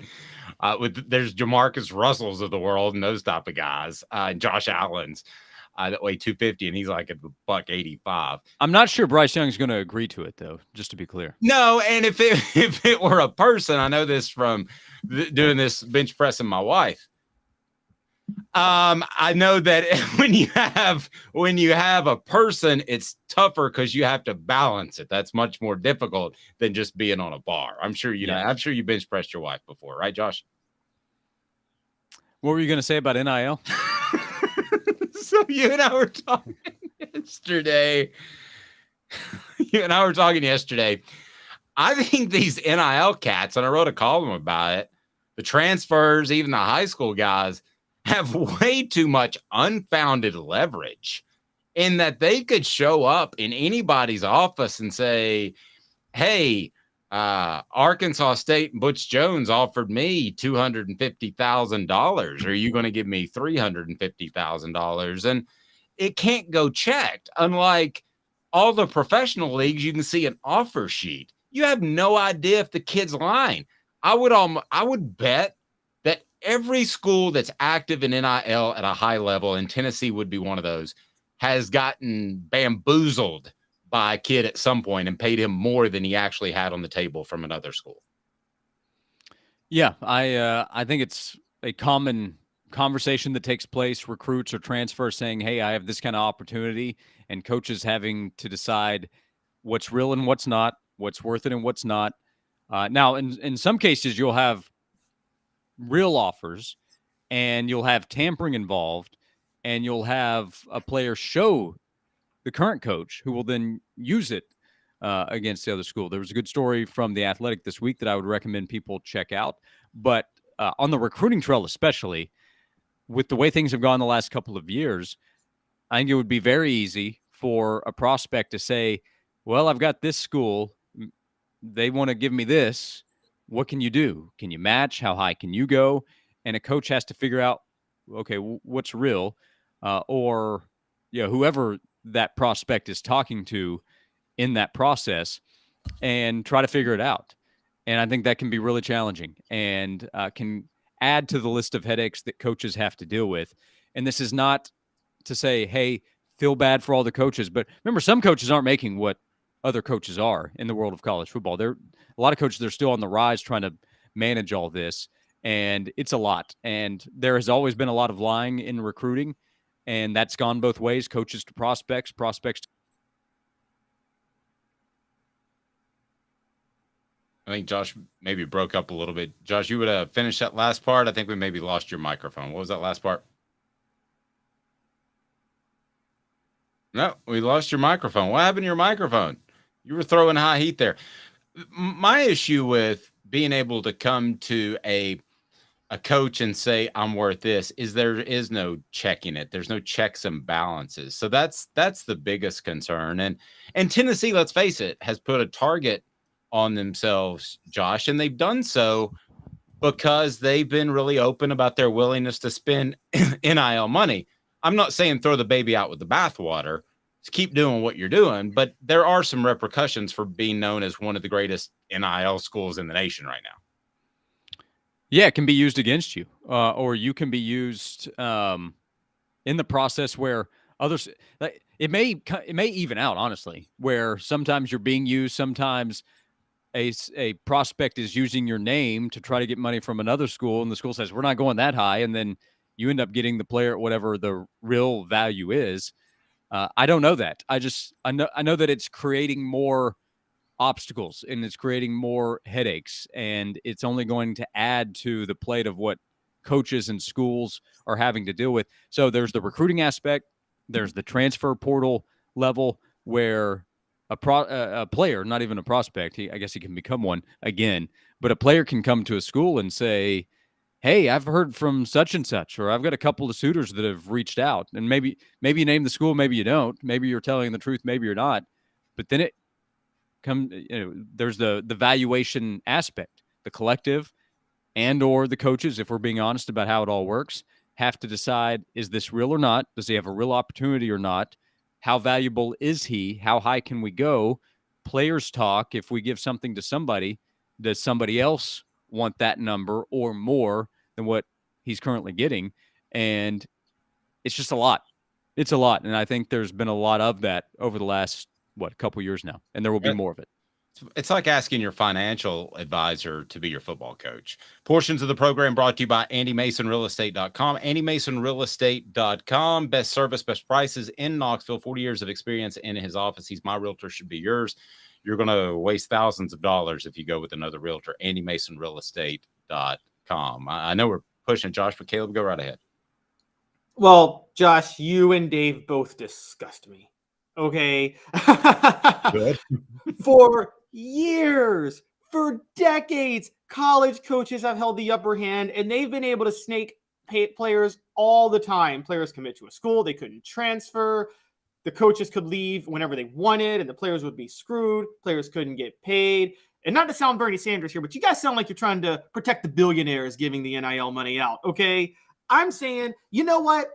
There's Jamarcus Russells of the world and those type of guys, and Josh Allen's that weigh 250, and he's like a $185. I'm not sure Bryce Young's going to agree to it, though, just to be clear. No, and if it were a person, I know this from doing this bench pressing my wife. I know that when you have a person, it's tougher because you have to balance it. That's much more difficult than just being on a bar. I'm sure you know. I'm sure you bench pressed your wife before, right, Josh? What were you going to say about NIL? So you and I were talking yesterday. I think these NIL cats, and I wrote a column about it, the transfers, even the high school guys, have way too much unfounded leverage in that they could show up in anybody's office and say, hey, Arkansas State and Butch Jones offered me $250,000. Are you going to give me $350,000? And it can't go checked. Unlike all the professional leagues, you can see an offer sheet. You have no idea if the kid's lying. I would bet that every school that's active in NIL at a high level, and Tennessee would be one of those, has gotten bamboozled by a kid at some point and paid him more than he actually had on the table from another school. Yeah, I think it's a common conversation that takes place. Recruits or transfers saying, hey, I have this kind of opportunity, and coaches having to decide what's real and what's not, what's worth it and what's not. Now, in some cases, you'll have real offers and you'll have tampering involved, and you'll have a player show the current coach who will then use it against the other school. There was a good story from The Athletic this week that I would recommend people check out. But on the recruiting trail, especially with the way things have gone the last couple of years, I think it would be very easy for a prospect to say, well, I've got this school. They want to give me this. What can you do? Can you match? How high can you go? And a coach has to figure out, okay, what's real? Or whoever that prospect is talking to in that process, and try to figure it out. And I think that can be really challenging and can add to the list of headaches that coaches have to deal with. And this is not to say, hey, feel bad for all the coaches, but remember, some coaches aren't making what other coaches are in the world of college football. A lot of coaches, they're still on the rise trying to manage all this. and it's a lot. And there has always been a lot of lying in recruiting, and that's gone both ways, coaches to prospects, prospects to— I think Josh maybe broke up a little bit. Josh, you would finish that last part. I think we maybe lost your microphone. What was that last part? No, we lost your microphone. What happened to your microphone? You were throwing high heat there. My issue with being able to come to a coach and say, I'm worth this, is there is no checking it. There's no checks and balances. So that's the biggest concern. And Tennessee, let's face it, has put a target on themselves, Josh, and they've done so because they've been really open about their willingness to spend NIL money. I'm not saying throw the baby out with the bathwater. Just keep doing what you're doing, but there are some repercussions for being known as one of the greatest NIL schools in the nation right now. Yeah, it can be used against you, or you can be used in the process where others, like, it may even out, honestly, where sometimes you're being used, sometimes a prospect is using your name to try to get money from another school, and the school says, we're not going that high, and then you end up getting the player at whatever the real value is. I don't know that. I know that it's creating more obstacles and it's creating more headaches, and it's only going to add to the plate of what coaches and schools are having to deal with. So there's the recruiting aspect, there's the transfer portal level where a player, not even a prospect, I guess he can become one again, but a player can come to a school and say, hey, I've heard from such and such, or I've got a couple of suitors that have reached out. And maybe you name the school, maybe you don't. Maybe you're telling the truth, maybe you're not. But then there's the valuation aspect. The collective and or the coaches, if we're being honest about how it all works, have to decide, is this real or not? Does he have a real opportunity or not? How valuable is he? How high can we go? Players talk. If we give something to somebody, does somebody else want that number or more than what he's currently getting? And it's just a lot. It's a lot. And I think there's been a lot of that over the last, couple years now. And there will be more of it. It's like asking your financial advisor to be your football coach. Portions of the program brought to you by AndyMasonRealEstate.com. AndyMasonRealEstate.com. Best service, best prices in Knoxville. 40 years of experience in his office. He's my realtor, should be yours. You're going to waste thousands of dollars if you go with another realtor. AndyMasonRealEstate.com. I know we're pushing Josh, but Caleb, go right ahead. Well, Josh, you and Dave both disgust me. Okay. Good. For years, for decades, college coaches have held the upper hand, and they've been able to snake pay players all the time. Players commit to a school, they couldn't transfer. The coaches could leave whenever they wanted, and the players would be screwed. Players couldn't get paid. And not to sound Bernie Sanders here, but you guys sound like you're trying to protect the billionaires giving the NIL money out, okay? I'm saying, you know what?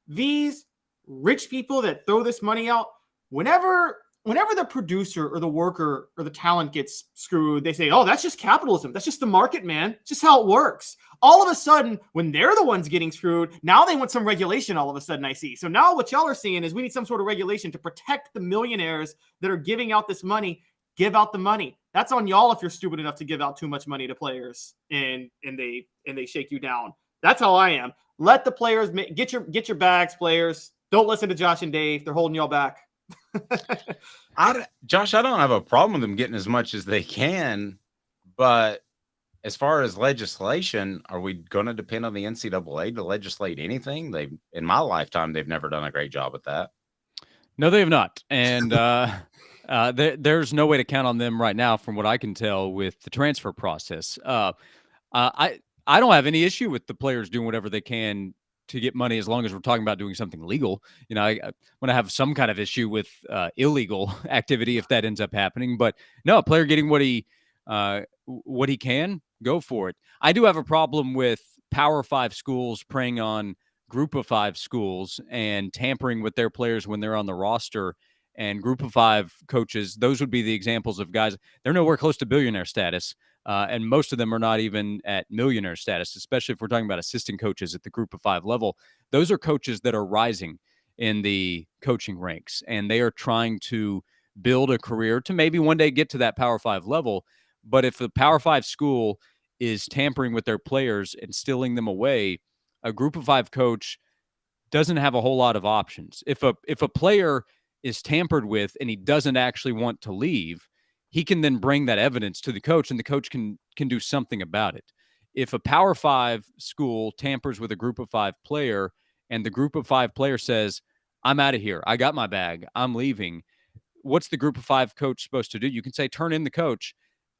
These rich people that throw this money out, whenever the producer or the worker or the talent gets screwed, they say, oh, that's just capitalism. That's just the market, man. It's just how it works. All of a sudden, when they're the ones getting screwed, now they want some regulation all of a sudden, I see. So now what y'all are seeing is we need some sort of regulation to protect the millionaires that are giving out this money. Give out the money. That's on y'all if you're stupid enough to give out too much money to players and they shake you down. That's how I am. Let the players get your bags, players. Don't listen to Josh and Dave. They're holding y'all back. Josh, I don't have a problem with them getting as much as they can, but as far as legislation, are we going to depend on the NCAA to legislate anything? In my lifetime, they've never done a great job at that. No, they have not. And there's no way to count on them right now, from what I can tell, with the transfer process. I don't have any issue with the players doing whatever they can to get money, as long as we're talking about doing something legal. You know, I'm going to have some kind of issue with illegal activity if that ends up happening. But no, a player getting what he can, go for it. I do have a problem with Power 5 schools preying on Group of 5 schools and tampering with their players when they're on the roster. And Group of 5 coaches, those would be the examples of guys. They're nowhere close to billionaire status. And most of them are not even at millionaire status, especially if we're talking about assistant coaches at the Group of 5 level. Those are coaches that are rising in the coaching ranks, and they are trying to build a career to maybe one day get to that Power 5 level. But if the Power 5 school is tampering with their players and stealing them away, a group of 5 coach doesn't have a whole lot of options. If a player is tampered with and he doesn't actually want to leave, he can then bring that evidence to the coach, and the coach can do something about it. If a Power 5 school tampers with a group of 5 player and the group of 5 player says, I'm out of here, I got my bag, I'm leaving, what's the group of 5 coach supposed to do? You can say, turn in the coach.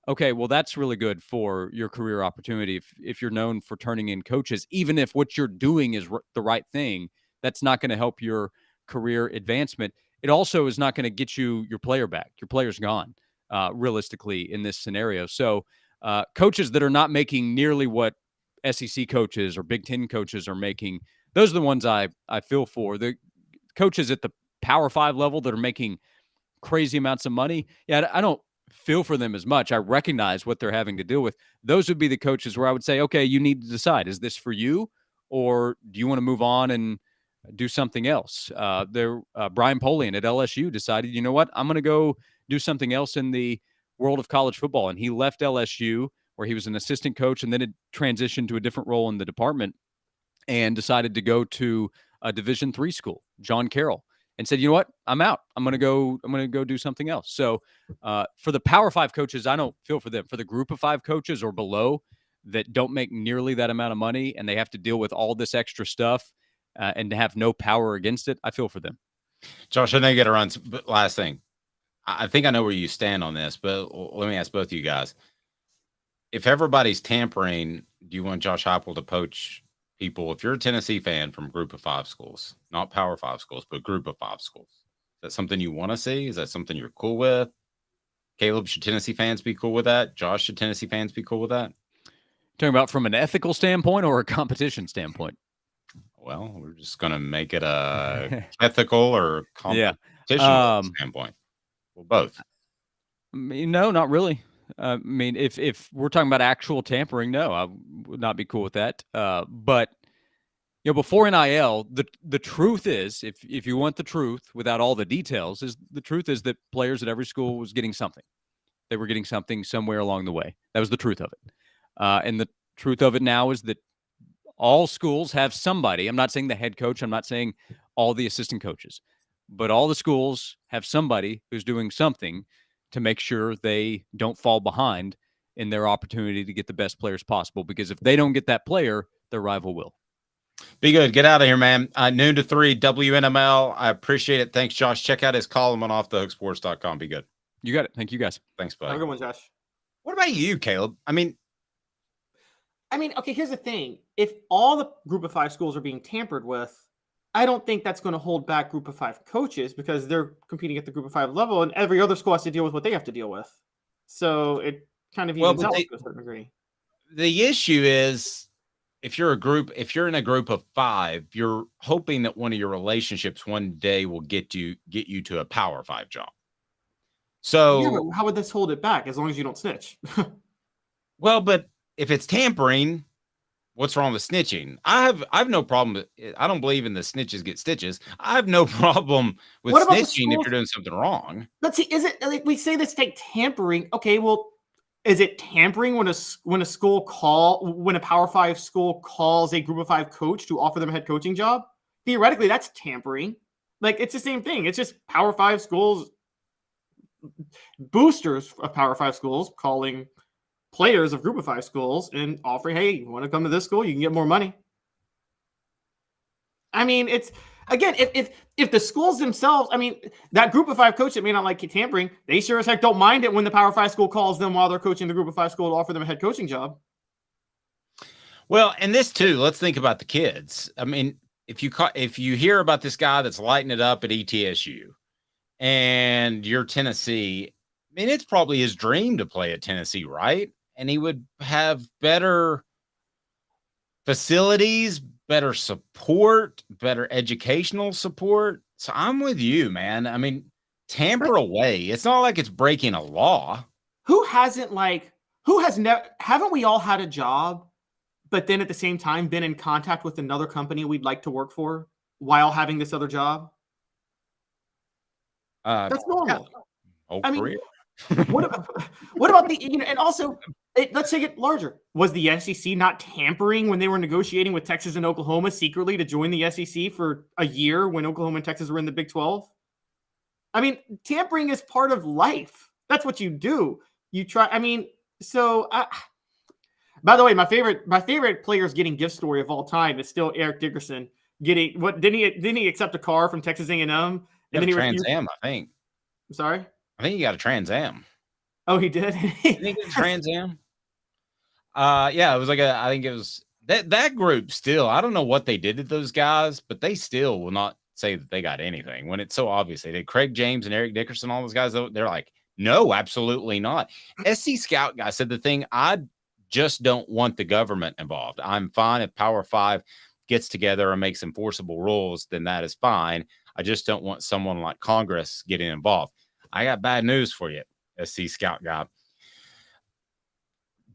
Okay, well, that's really good for your career opportunity. If you're known for turning in coaches, even if what you're doing is the right thing, that's not going to help your career advancement. It also is not going to get you your player back. Your player's gone, realistically, in this scenario. So coaches that are not making nearly what SEC coaches or Big Ten coaches are making, those are the ones I feel for. The coaches at the Power 5 level that are making crazy amounts of money, yeah, I don't feel for them as much. I recognize what they're having to deal with. Those would be the coaches where I would say, okay, you need to decide, is this for you, or do you want to move on and do something else? Brian Polian at LSU decided, you know what, I'm going to go do something else in the world of college football. And he left LSU, where he was an assistant coach, and then it transitioned to a different role in the department and decided to go to a Division III school, John Carroll, and said, you know what, I'm out. I'm going to go do something else. So for the Power 5 coaches, I don't feel for them. For the group of 5 coaches or below that don't make nearly that amount of money and they have to deal with all this extra stuff and have no power against it, I feel for them. Josh, I know you got to run. But last thing, I think I know where you stand on this, but let me ask both of you guys. If everybody's tampering, do you want Josh Heupel to poach people? If you're a Tennessee fan from group of 5 schools, not Power 5 schools, but group of 5 schools, is that something you want to see? Is that something you're cool with? Caleb, should Tennessee fans be cool with that? Josh, should Tennessee fans be cool with that? Talking about from an ethical standpoint or a competition standpoint? Well, we're just going to make it a ethical or competition standpoint. Well, both. No, not really. I mean, if we're talking about actual tampering, no, I would not be cool with that. But before NIL, the truth is, if you want the truth without all the details, is the truth is that players at every school was getting something. They were getting something somewhere along the way. That was the truth of it. And the truth of it now is that all schools have somebody. I'm not saying the head coach. I'm not saying all the assistant coaches, but all the schools have somebody who's doing something to make sure they don't fall behind in their opportunity to get the best players possible. Because if they don't get that player, their rival will. Be good. Get out of here, man. Noon to 3, WNML. I appreciate it. Thanks, Josh. Check out his column on offthehooksports.com. Be good. You got it. Thank you, guys. Thanks, buddy. Have a good one, Josh. What about you, Caleb? I mean, okay, here's the thing. If all the group of 5 schools are being tampered with, I don't think that's going to hold back group of 5 coaches because they're competing at the group of 5 level, and every other school has to deal with what they have to deal with. So it kind of evens out to a certain degree. The issue is if you're in a group of 5, you're hoping that one of your relationships one day will get you to a Power 5 job. So yeah, but how would this hold it back as long as you don't snitch? Well, but if it's tampering, what's wrong with snitching? I have no problem. I don't believe in the snitches get stitches. I have no problem with snitching if you're doing something wrong. Let's see. Is it like we say this take tampering? Okay, well, is it tampering when a Power 5 school calls a group of 5 coach to offer them a head coaching job? Theoretically, that's tampering. Like it's the same thing. It's just Power 5 schools, boosters of Power 5 schools calling players of group of 5 schools and offering, hey, you want to come to this school? You can get more money. I mean, it's again, if the schools themselves, I mean, that group of 5 coach that may not like tampering, they sure as heck don't mind it when the Power 5 school calls them while they're coaching the group of 5 school to offer them a head coaching job. Well, and this too, let's think about the kids. I mean, if you hear about this guy that's lighting it up at ETSU and you're Tennessee, I mean, it's probably his dream to play at Tennessee, right? And he would have better facilities, better support, better educational support. So I'm with you, man. I mean, tamper away. It's not like it's breaking a law. Haven't we all had a job, but then at the same time been in contact with another company we'd like to work for while having this other job? That's normal. I mean, what about the, and also Let's take it larger. Was the SEC not tampering when they were negotiating with Texas and Oklahoma secretly to join the SEC for a year when Oklahoma and Texas were in the Big 12? I mean, tampering is part of life. That's what you do. You try. I mean, by the way, my favorite player's getting gift story of all time is still Eric Dickerson getting what? Didn't he accept a car from Texas A&M? And then he Trans Am, I think. I'm sorry. I think he got a Trans Am. Oh, he did. Didn't he get a Trans Am? Yeah, it was like I think it was that group still. I don't know what they did to those guys, but they still will not say that they got anything when it's so obvious. They did. Craig James and Eric Dickerson, all those guys, they're like, no, absolutely not. SC Scout guy said the thing, I just don't want the government involved. I'm fine if Power 5 gets together and makes enforceable rules, then that is fine. I just don't want someone like Congress getting involved. I got bad news for you, SC Scout guy.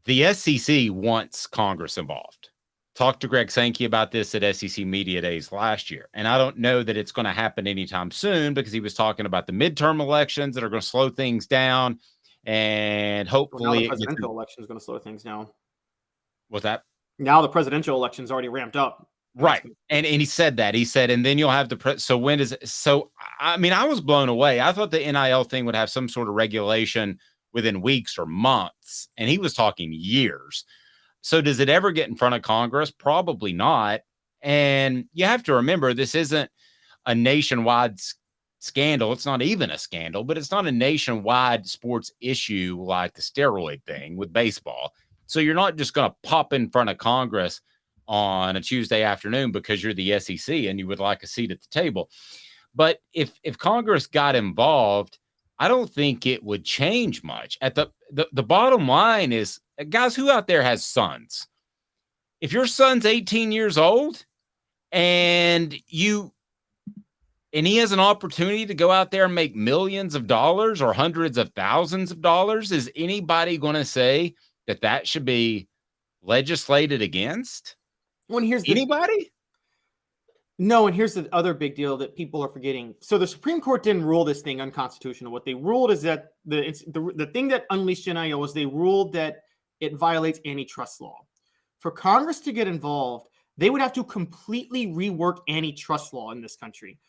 The SEC wants Congress involved. Talked to Greg Sankey about this at SEC Media Days last year. And I don't know that it's going to happen anytime soon because he was talking about the midterm elections that are going to slow things down. And hopefully the presidential election is going to slow things down. What's that? Now the presidential election is already ramped up. Right. And he said that. He said, and then you'll have so when does it? So, I mean, I was blown away. I thought the NIL thing would have some sort of regulation within weeks or months. And he was talking years. So does it ever get in front of Congress? Probably not. And you have to remember, this isn't a nationwide scandal. It's not even a scandal, but it's not a nationwide sports issue like the steroid thing with baseball. So you're not just going to pop in front of Congress on a Tuesday afternoon because you're the SEC and you would like a seat at the table. But if Congress got involved, I don't think it would change much. At the bottom line is, guys, who out there has sons? If your son's 18 years old and he has an opportunity to go out there and make millions of dollars or hundreds of thousands of dollars, is anybody going to say that should be legislated against? Well, anybody? No, and here's the other big deal that people are forgetting. So the Supreme Court didn't rule this thing unconstitutional. What they ruled is that the thing that unleashed NIL was they ruled that it violates antitrust law. For Congress to get involved, they would have to completely rework antitrust law in this country.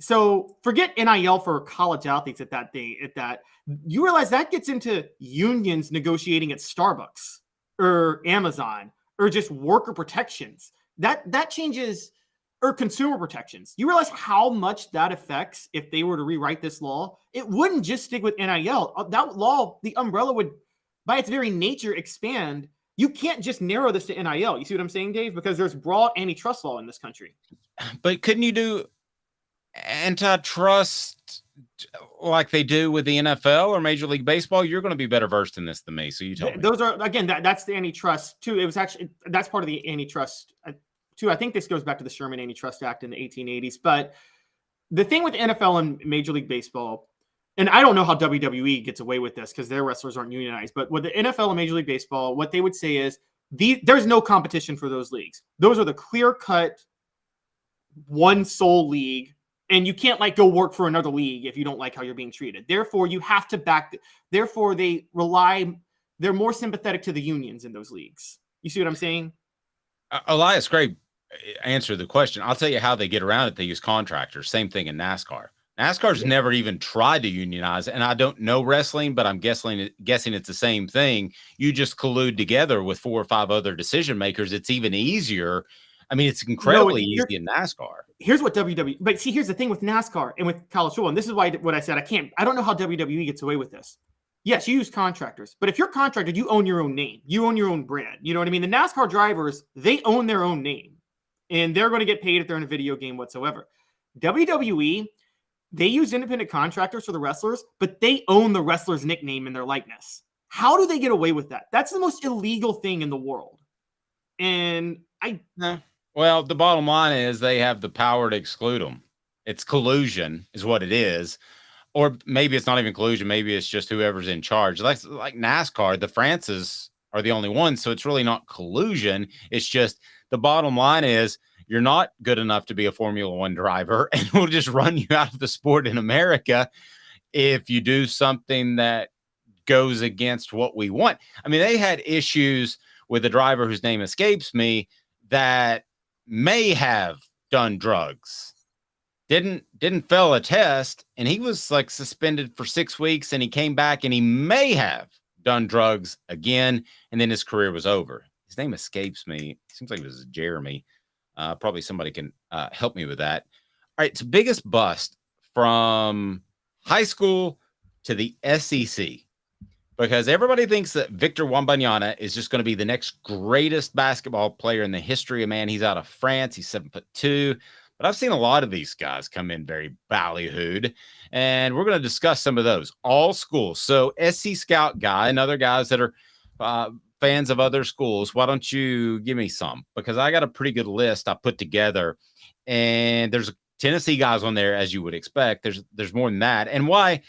So forget NIL for college athletes at that. You realize that gets into unions negotiating at Starbucks or Amazon or just worker protections. That changes, or consumer protections. You realize how much that affects if they were to rewrite this law? It wouldn't just stick with NIL. That law, the umbrella would, by its very nature, expand. You can't just narrow this to NIL. You see what I'm saying, Dave? Because there's broad antitrust law in this country. But couldn't you do antitrust like they do with the NFL or Major League Baseball? You're going to be better versed in this than me, so you tell me. Those are, again, that's the antitrust too. It was actually, that's part of the antitrust too. I think this goes back to the Sherman Antitrust Act in the 1880s. But the thing with the NFL and Major League Baseball, and I don't know how WWE gets away with this because their wrestlers aren't unionized, but with the NFL and Major League Baseball, what they would say is there's no competition for those leagues. Those are the clear-cut, one sole league, and you can't go work for another league if you don't like how you're being treated. Therefore, you have to therefore they're more sympathetic to the unions in those leagues. You see what I'm saying? Elias Gray answered the question. I'll tell you how they get around it. They use contractors. Same thing in NASCAR. NASCAR's never even tried to unionize, and I don't know wrestling, but I'm guessing it's the same thing. You just collude together with 4 or 5 other decision makers. It's even easier. I mean, it's incredibly easy in NASCAR. Here's what WWE, but see, here's the thing with NASCAR and with college football, and this is why what I said, I don't know how WWE gets away with this. Yes, you use contractors, but if you're contracted, you own your own name. You own your own brand. You know what I mean? The NASCAR drivers, they own their own name, and they're going to get paid if they're in a video game whatsoever. WWE, they use independent contractors for the wrestlers, but they own the wrestler's nickname and their likeness. How do they get away with that? That's the most illegal thing in the world. And well, the bottom line is they have the power to exclude them. It's collusion is what it is. Or maybe it's not even collusion. Maybe it's just whoever's in charge. Like NASCAR, the Frances are the only ones. So it's really not collusion. It's just the bottom line is you're not good enough to be a Formula One driver, and we'll just run you out of the sport in America if you do something that goes against what we want. I mean, they had issues with a driver whose name escapes me that may have done drugs, didn't fail a test, and he was like suspended for 6 weeks, and he came back and he may have done drugs again, and then his career was over. His name escapes me. Seems like it was Jeremy. Probably somebody can help me with that. All right, so biggest bust from high school to the SEC, because everybody thinks that Victor Wembanyama is just going to be the next greatest basketball player in the history of man. He's out of France. He's 7'2", but I've seen a lot of these guys come in very ballyhooed, and we're going to discuss some of those. All schools. So SC Scout guy and other guys that are fans of other schools, why don't you give me some? Because I got a pretty good list I put together, and there's Tennessee guys on there, as you would expect. There's more than that. And why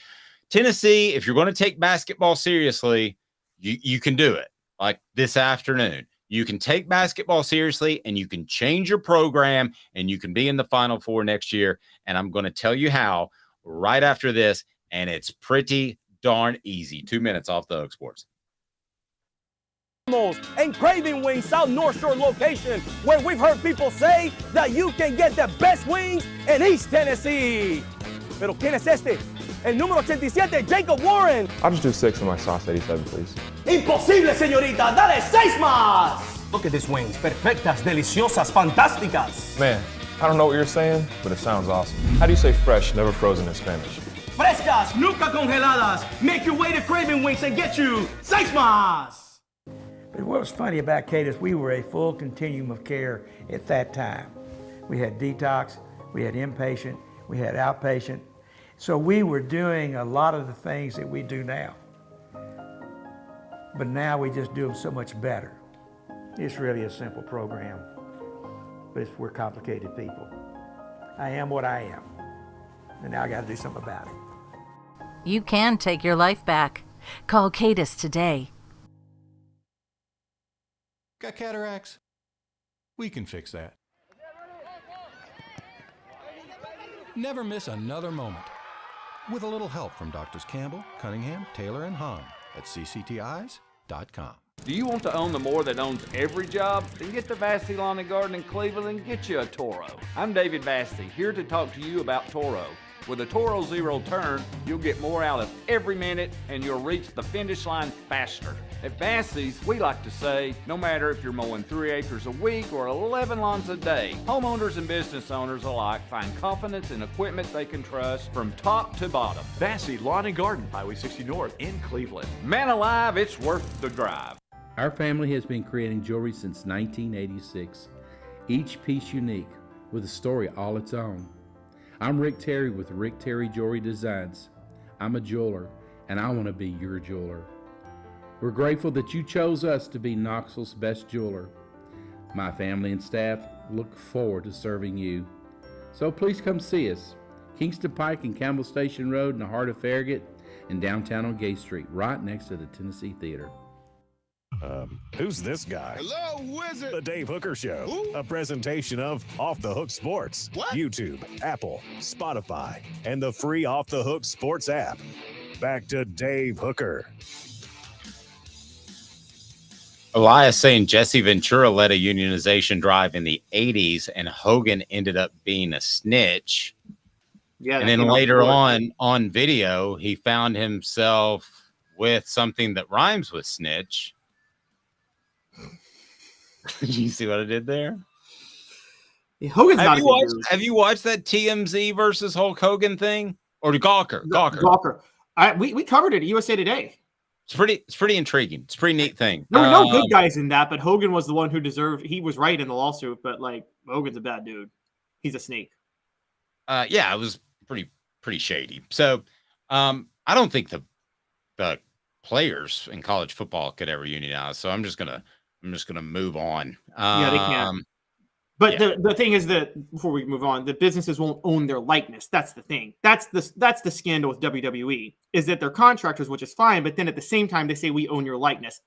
Tennessee, if you're going to take basketball seriously, you can do it. Like this afternoon, you can take basketball seriously, and you can change your program, and you can be in the Final Four next year. And I'm going to tell you how right after this, and it's pretty darn easy. 2 minutes off the Hook Sports. And Craving Wings South North Shore location, where we've heard people say that you can get the best wings in East Tennessee. Pero ¿quién es este? El número 87, Jacob Warren. I'll just do 6 of my sauce 87, please. Imposible, señorita. Dale 6 más. Look at these wings. Perfectas, deliciosas, fantásticas. Man, I don't know what you're saying, but it sounds awesome. How do you say fresh, never frozen in Spanish? Frescas, nunca congeladas. Make your way to Craving Wings and get you 6 más. But what was funny about Cadis, we were a full continuum of care at that time. We had detox, we had inpatient, we had outpatient. So we were doing a lot of the things that we do now. But now we just do them so much better. It's really a simple program, but we're complicated people. I am what I am, and now I got to do something about it. You can take your life back. Call Cadis today. Got cataracts? We can fix that. Never miss another moment. With a little help from Doctors Campbell, Cunningham, Taylor, and Hahn at cctis.com. Do you want to own the more that owns every job? Then get to Vassey Lawn and Garden in Cleveland and get you a Toro. I'm David Vassey, here to talk to you about Toro. With a Toro Zero Turn, you'll get more out of every minute and you'll reach the finish line faster. At Vassey's, we like to say, no matter if you're mowing 3 acres a week or 11 lawns a day, homeowners and business owners alike find confidence in equipment they can trust from top to bottom. Vassey Lawn and Garden, Highway 60 North in Cleveland. Man alive, it's worth the drive. Our family has been creating jewelry since 1986, each piece unique with a story all its own. I'm Rick Terry with Rick Terry Jewelry Designs. I'm a jeweler, and I want to be your jeweler. We're grateful that you chose us to be Knoxville's best jeweler. My family and staff look forward to serving you. So please come see us. Kingston Pike and Campbell Station Road in the heart of Farragut, and downtown on Gay Street, right next to the Tennessee Theater. Who's this guy? Hello, wizard. The Dave Hooker Show. Who? A presentation of Off the Hook Sports. What? YouTube, Apple, Spotify, and the free Off the Hook Sports app. Back to Dave Hooker. Elias saying Jesse Ventura led a unionization drive in the 80s, and Hogan ended up being a snitch. Yeah, and then later on video, he found himself with something that rhymes with snitch. Did you see what I did there? Yeah, Hogan's have not you watched that TMZ versus Hulk Hogan thing? Or Gawker? We covered it at USA Today. It's pretty intriguing. It's a pretty neat thing. There were no good guys in that, but Hogan was the one who deserved. He was right in the lawsuit, but like Hogan's a bad dude. He's a snake. Yeah, it was pretty shady. So, I don't think the players in college football could ever unionize. So I'm just gonna move on. Yeah, they can. But yeah. The thing is that before we move on, the businesses won't own their likeness. That's the thing. That's the scandal with WWE, is that they're contractors, which is fine, but then at the same time they say we own your likeness.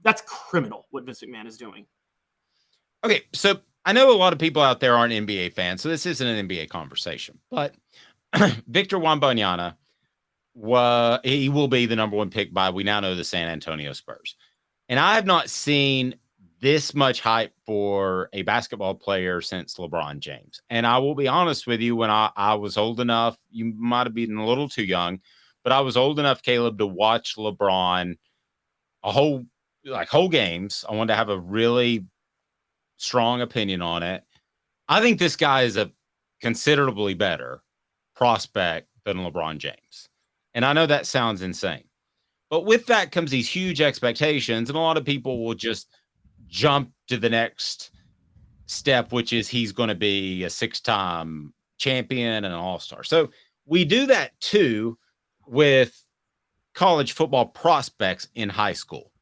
That's criminal what Vince McMahon is doing. Okay, so I know a lot of people out there aren't NBA fans, so this isn't an NBA conversation. But Victor Wembanyama he will be the number one pick by, we now know, the San Antonio Spurs. And I have not seen this much hype for a basketball player since LeBron James. And I will be honest with you, when I was old enough, you might have been a little too young, but I was old enough, Caleb, to watch LeBron whole games. I wanted to have a really strong opinion on it. I think this guy is a considerably better prospect than LeBron James. And I know that sounds insane, but with that comes these huge expectations. And a lot of people will just jump to the next step, which is he's going to be a 6-time champion and an all-star. So we do that too with college football prospects in high school.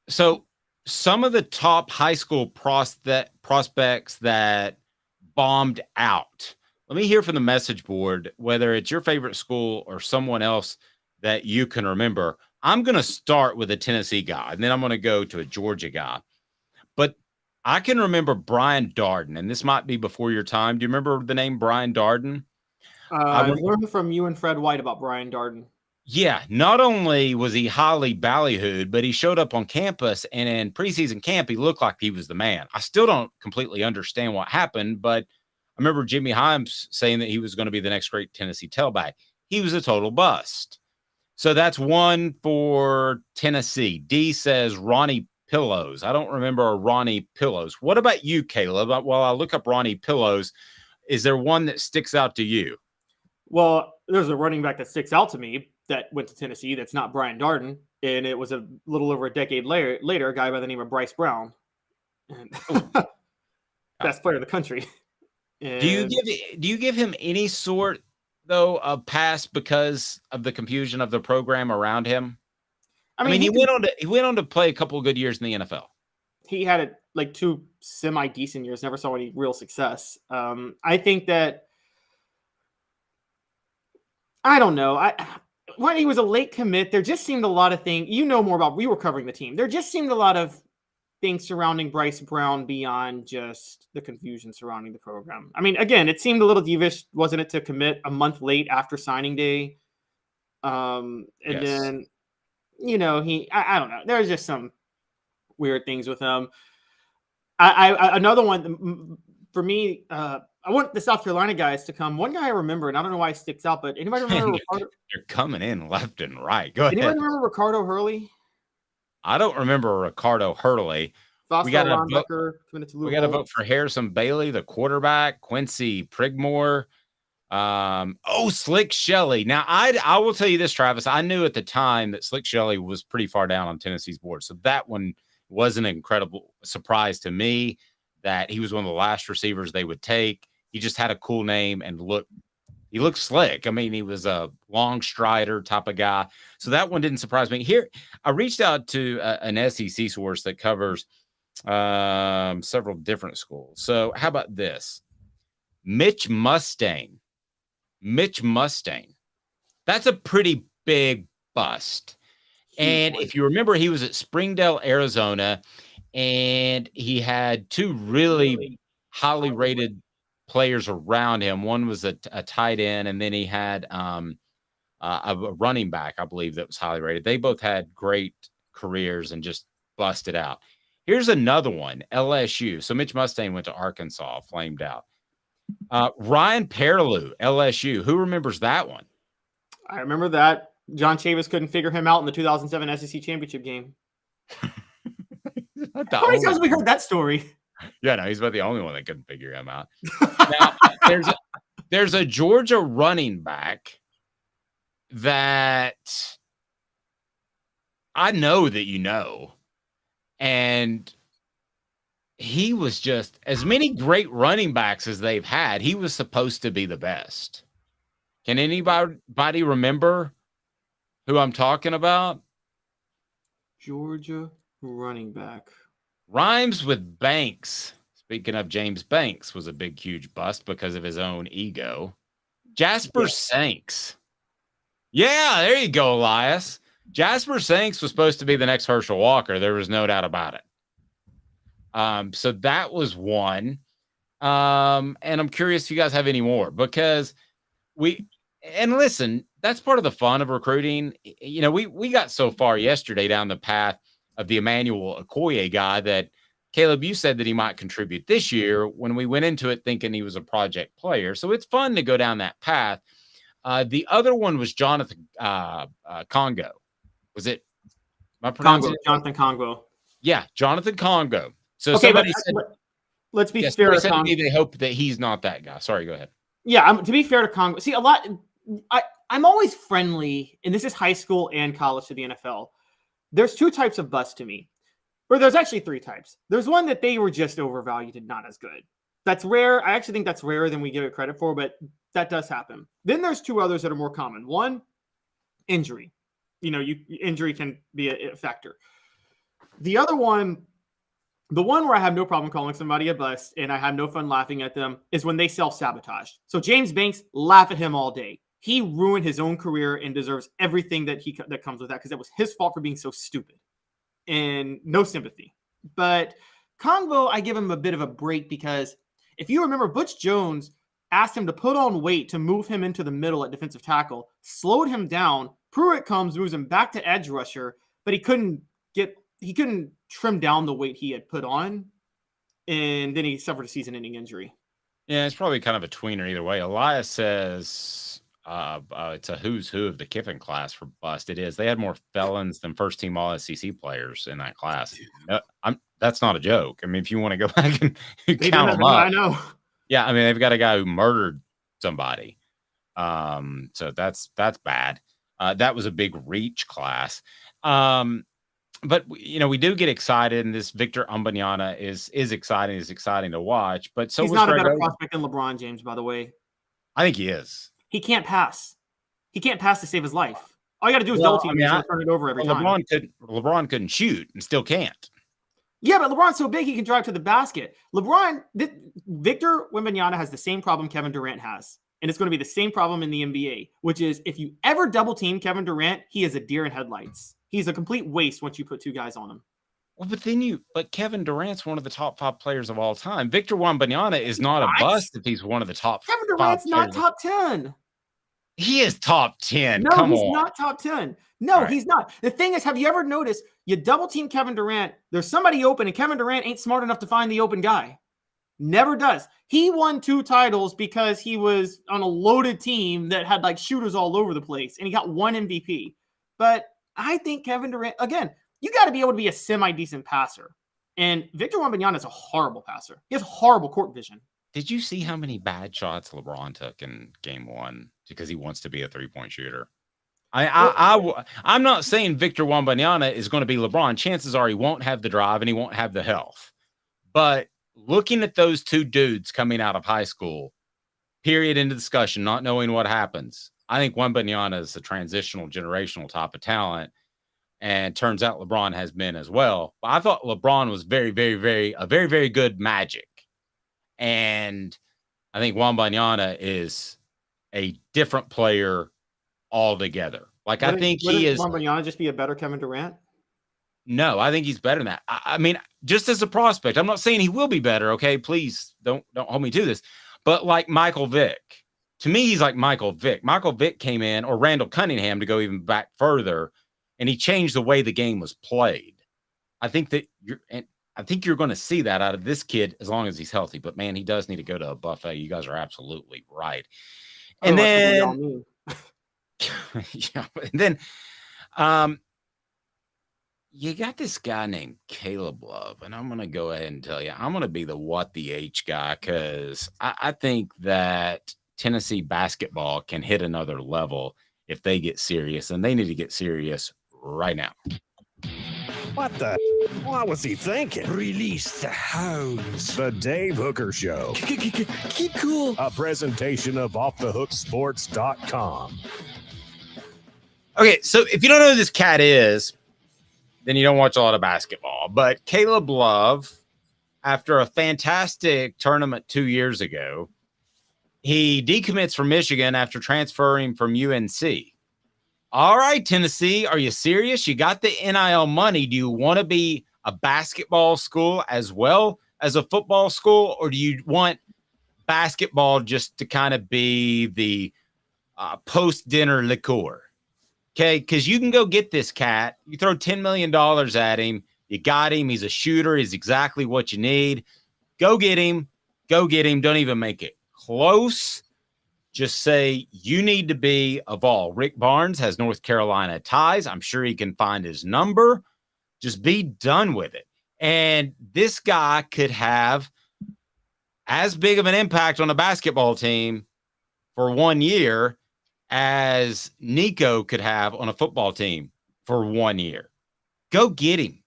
So some of the top high school prospects that bombed out. Let me hear from the message board, whether it's your favorite school or someone else that you can remember. I'm going to start with a Tennessee guy, and then I'm going to go to a Georgia guy. But I can remember Brian Darden, and this might be before your time. Do you remember the name Brian Darden? I learned from you and Fred White about Brian Darden. Yeah, not only was he highly ballyhooed, but he showed up on campus, and in preseason camp, he looked like he was the man. I still don't completely understand what happened, but I remember Jimmy Himes saying that he was going to be the next great Tennessee tailback. He was a total bust. So that's one for Tennessee. D says Ronnie Pillows. I don't remember a Ronnie Pillows. What about you, Caleb? While I look up Ronnie Pillows, is there one that sticks out to you? Well, there's a running back that sticks out to me that went to Tennessee that's not Brian Darden, and it was a little over a decade later, a guy by the name of Bryce Brown. And best player in the country. And do you give him any sort, though, of pass because of the confusion of the program around him? I mean, he went on to play a couple of good years in the NFL. He had like 2 semi-decent years, never saw any real success. I think that, I don't know. When he was a late commit, there just seemed a lot of things. You know more about, we were covering the team. There just seemed a lot of things surrounding Bryce Brown beyond just the confusion surrounding the program. I mean, again, it seemed a little devious, wasn't it, to commit a month late after signing day? Then, you know, I don't know. There's just some weird things with him. Another one for me, I want the South Carolina guys to come. One guy I remember, and I don't know why he sticks out, but anybody remember Ricardo? They're coming in left and right. Go ahead. Anybody remember Ricardo Hurley? I don't remember Ricardo Hurley. We got to vote for Harrison Bailey, the quarterback, Quincy Prigmore. Slick Shelley. Now, I will tell you this, Travis. I knew at the time that Slick Shelley was pretty far down on Tennessee's board. So that one was an incredible surprise to me, that he was one of the last receivers they would take. He just had a cool name and he looked slick. I mean, he was a long strider type of guy. So that one didn't surprise me. Here, I reached out to an SEC source that covers several different schools. So how about this? Mitch Mustang. That's a pretty big bust. And if you remember, he was at Springdale, Arizona, and he had 2 really highly rated players around him. One was a tight end, and then he had a running back, I believe, that was highly rated. They both had great careers and just busted out. Here's another one, LSU. So Mitch Mustang went to Arkansas, flamed out. Ryan Perlew, LSU. Who remembers that one? I remember that. John Chavis couldn't figure him out in the 2007 SEC championship game. How many times have we heard that story? Yeah, no, he's about the only one that couldn't figure him out. Now, there's a Georgia running back that I know that you know, and he was just, as many great running backs as they've had, he was supposed to be the best. Can anybody remember who I'm talking about? Georgia running back. Rhymes with Banks. Speaking of James Banks, was a big, huge bust because of his own ego. Jasper Sanks. Yeah, there you go, Elias. Jasper Sanks was supposed to be the next Herschel Walker. There was no doubt about it. So that was one. And I'm curious if you guys have any more, because listen, that's part of the fun of recruiting. You know, we got so far yesterday down the path of the Emmanuel Okoye guy that Caleb, you said that he might contribute this year when we went into it thinking he was a project player. So it's fun to go down that path. The other one was Jonathan Congo. Was it? Jonathan Congo. Yeah, Jonathan Congo. So okay, somebody said, let's be fair to Congo. They hope that he's not that guy. Sorry, go ahead. Yeah, to be fair to Congo. See, I'm always friendly, and this is high school and college to the NFL. There's two types of bust to me. Or there's actually three types. There's one that they were just overvalued and not as good. That's rare. I actually think that's rarer than we give it credit for, but that does happen. Then there's two others that are more common. One, injury. You know, injury can be a factor. The other one, the one where I have no problem calling somebody a bust and I have no fun laughing at them, is when they self-sabotage. So James Banks, laugh at him all day. He ruined his own career and deserves everything that comes with that because that was his fault for being so stupid. And no sympathy. But Congo, I give him a bit of a break because if you remember, Butch Jones asked him to put on weight to move him into the middle at defensive tackle, slowed him down. Pruitt comes, moves him back to edge rusher, but he couldn't trim down the weight he had put on. And then he suffered a season-ending injury. Yeah, it's probably kind of a tweener either way. Elias says it's a who's who of the Kiffin class for bust. It is. They had more felons than first-team All-SEC players in that class. That's not a joke. I mean, if you want to go back and count them up. I know. Yeah, I mean, they've got a guy who murdered somebody. So that's bad. That was a big reach class. But, you know, we do get excited, and this Victor Wembanyama is exciting. Is exciting to watch. But so he's not a better prospect than LeBron James, by the way. I think he is. He can't pass. He can't pass to save his life. All you got to do is double team him and turn it over every time. LeBron couldn't shoot and still can't. Yeah, but LeBron's so big he can drive to the basket. Victor Wembanyama has the same problem Kevin Durant has. And it's going to be the same problem in the NBA, which is if you ever double team Kevin Durant, he is a deer in headlights. He's a complete waste once you put two guys on him. Well, but Kevin Durant's one of the top 5 players of all time. Victor Wembanyama is not a bust if he's one of the top. Kevin Durant's not top 10. He is top 10. No, he's not top 10. No, right. He's not. The thing is, have you ever noticed you double team Kevin Durant, there's somebody open, and Kevin Durant ain't smart enough to find the open guy. Never does. He won 2 titles because he was on a loaded team that had like shooters all over the place, and he got 1 MVP. But I think Kevin Durant, again, you got to be able to be a semi-decent passer. And Victor Wembanyama is a horrible passer. He has horrible court vision. Did you see how many bad shots LeBron took in game 1 because he wants to be a 3-point shooter? I'm not saying Victor Wembanyama is going to be LeBron. Chances are he won't have the drive and he won't have the health. But looking at those two dudes coming out of high school, period, into discussion, not knowing what happens, I think Wembanyama is a transitional, generational type of talent. And turns out LeBron has been as well. But I thought LeBron was very, very good Magic. And I think Wembanyama is a different player altogether. Like, I think he is. Wembanyama just be a better Kevin Durant? No, I think he's better than that. I mean, just as a prospect, I'm not saying he will be better. Okay, please don't hold me to this. But like Michael Vick, to me, he's like Michael Vick. Michael Vick came in, or Randall Cunningham, to go even back further, and he changed the way the game was played. I think that you're going to see that out of this kid as long as he's healthy. But man, he does need to go to a buffet. You guys are absolutely right. And then, yeah, and then, you got this guy named Caleb Love, and I'm going to go ahead and tell you, I'm going to be the what the H guy, because I think that Tennessee basketball can hit another level if they get serious, and they need to get serious right now. What the? What was he thinking? Release the hounds. The Dave Hooker Show. Keep cool. A presentation of OffTheHookSports.com. Okay, so if you don't know who this cat is, then you don't watch a lot of basketball. But Caleb Love, after a fantastic tournament 2 years ago, he decommits from Michigan after transferring from UNC. All right, Tennessee, are you serious? You got the NIL money. Do you want to be a basketball school as well as a football school, or do you want basketball just to kind of be the post-dinner liqueur. Okay, because you can go get this cat. You throw $10 million at him. You got him. He's a shooter. He's exactly what you need. Go get him. Go get him. Don't even make it close. Just say you need to be a Vol. Rick Barnes has North Carolina ties. I'm sure he can find his number. Just be done with it. And this guy could have as big of an impact on a basketball team for 1 year as Nico could have on a football team for 1 year. Go get him.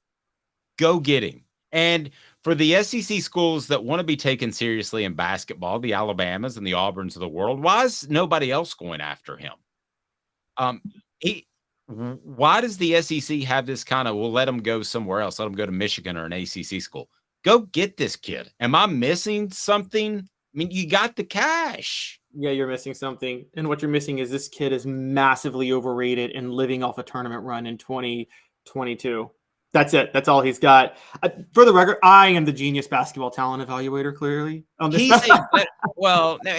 Go get him. And for the SEC schools that want to be taken seriously in basketball, the Alabamas and the Auburns of the world, why is nobody else going after him? Why does the SEC have this kind of, we'll let him go somewhere else, let him go to Michigan or an ACC school? Go get this kid. Am I missing something? I mean, you got the cash. Yeah, you're missing something. And what you're missing is this kid is massively overrated and living off a tournament run in 2022. That's it. That's all he's got. For the record, I am the genius basketball talent evaluator, clearly.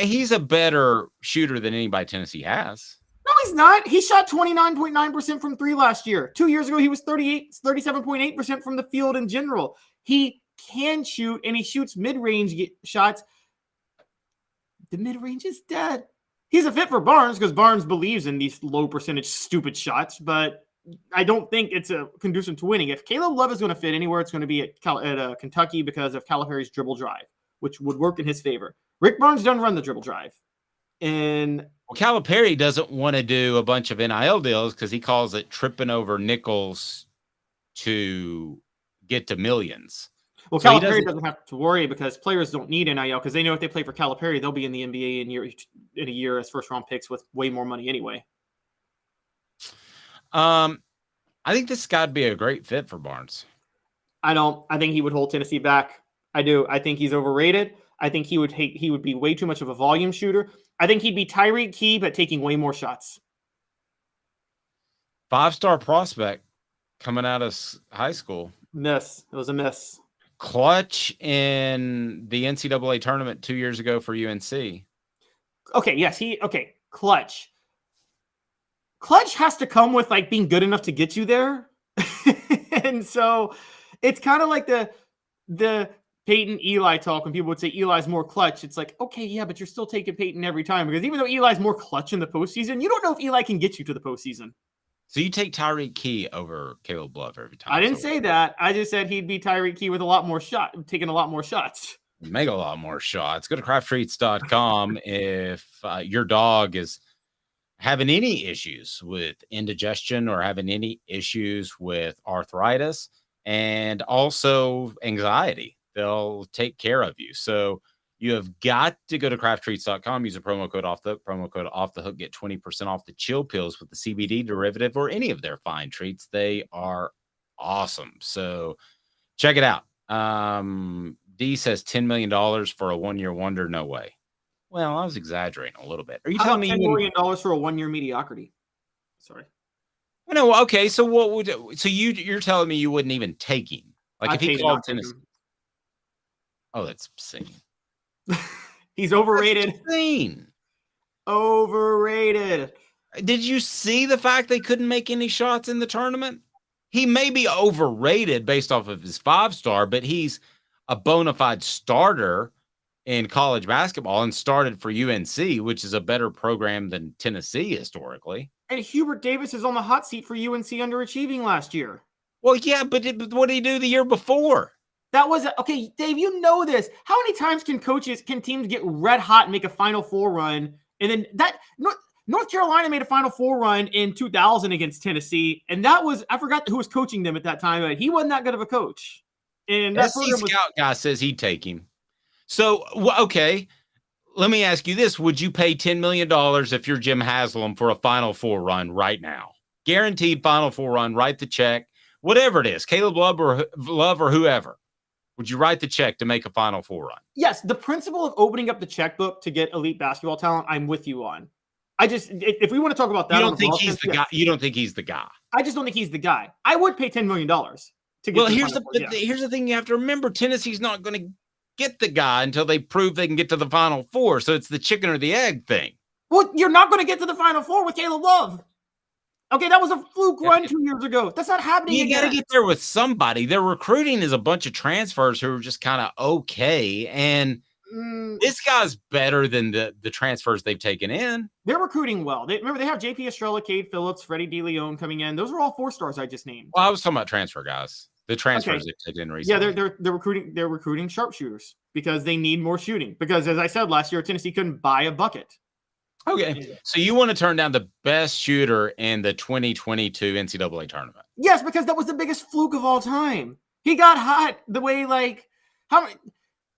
He's a better shooter than anybody Tennessee has. No, he's not. He shot 29.9% from three last year. 2 years ago, he was 37.8% from the field in general. He can shoot, and he shoots mid-range shots. The mid-range is dead. He's a fit for Barnes because Barnes believes in these low percentage stupid shots, but I don't think it's a conducive to winning. If Caleb Love is going to fit anywhere, it's going to be at Kentucky because of Calipari's dribble drive, which would work in his favor. Rick Barnes doesn't run the dribble drive. And Calipari doesn't want to do a bunch of NIL deals because he calls it tripping over nickels to get to millions. Well, so Calipari doesn't have to worry because players don't need NIL because they know if they play for Calipari, they'll be in the NBA in a year as first-round picks with way more money anyway. I think this guy'd be a great fit for Barnes. I don't. I think he would hold Tennessee back. I do. I think he's overrated. I think he would be way too much of a volume shooter. I think he'd be Tyreek Key, but taking way more shots. 5-star prospect coming out of high school. Miss. It was a miss. Clutch in the NCAA tournament 2 years ago for UNC. Okay, yes, clutch. Clutch has to come with like being good enough to get you there. And so it's kind of like the Peyton Eli talk when people would say Eli's more clutch. It's like, okay, yeah, but you're still taking Peyton every time because even though Eli's more clutch in the postseason, you don't know if Eli can get you to the postseason. So you take Tyreek Key over Caleb Love every time. I didn't say that. I just said he'd be Tyreek Key with taking a lot more shots. Make a lot more shots. Go to crafttreats.com if your dog is having any issues with indigestion or having any issues with arthritis and also anxiety. They'll take care of you. So you have got to go to crafttreats.com, use a promo code off the hook, get 20% off the chill pills with the CBD derivative or any of their fine treats. They are awesome. So check it out. D says $10 million for a 1 year wonder. No way. Well, I was exaggerating a little bit. Are you telling me $10 million for a 1 year mediocrity? Sorry. No. Okay. So you're telling me you wouldn't even take him? Like if he called Tennessee. Oh, that's insane. He's overrated. That's insane. Overrated. Did you see the fact they couldn't make any shots in the tournament? He may be overrated based off of his 5-star, but he's a bona fide starter in college basketball and started for UNC, which is a better program than Tennessee historically. And Hubert Davis is on the hot seat for UNC underachieving last year. Well, yeah, but what did he do the year before? That was okay, Dave. You know this. How many times can teams get red hot and make a Final Four run, and then North Carolina made a Final Four run in 2000 against Tennessee, and that was I forgot who was coaching them at that time, but he wasn't that good of a coach. And that scout guy says he'd take him. So okay, let me ask you this: would you pay $10 million if you're Jim Haslam for a Final Four run right now? Guaranteed Final Four run. Write the check, whatever it is, Caleb Love or whoever. Would you write the check to make a Final Four run? Yes, the principle of opening up the checkbook to get elite basketball talent, I'm with you on. If we want to talk about that, you don't think he's the guy. You don't think he's the guy. I just don't think he's the guy. I would pay $10 million to get. Well, here's the thing you have to remember: Tennessee's not going to get the guy until they prove they can get to the Final Four. So it's the chicken or the egg thing. Well, you're not going to get to the Final Four with Caleb Love. Okay, that was a fluke run 2 years ago. That's not happening You got again. to get there with somebody. Their recruiting is a bunch of transfers who are just kind of okay. And this guy's better than the transfers they've taken in. They're recruiting well. Remember, they have J.P. Estrella, Cade Phillips, Freddie DeLeon coming in. Those are all 4 stars I just named. Well, I was talking about transfer guys. The transfers they've taken recently. Yeah, they're recruiting. They're recruiting sharpshooters because they need more shooting. Because as I said last year, Tennessee couldn't buy a bucket. Okay, so you want to turn down the best shooter in the 2022 NCAA tournament? Yes, because that was the biggest fluke of all time. He got hot the way how many?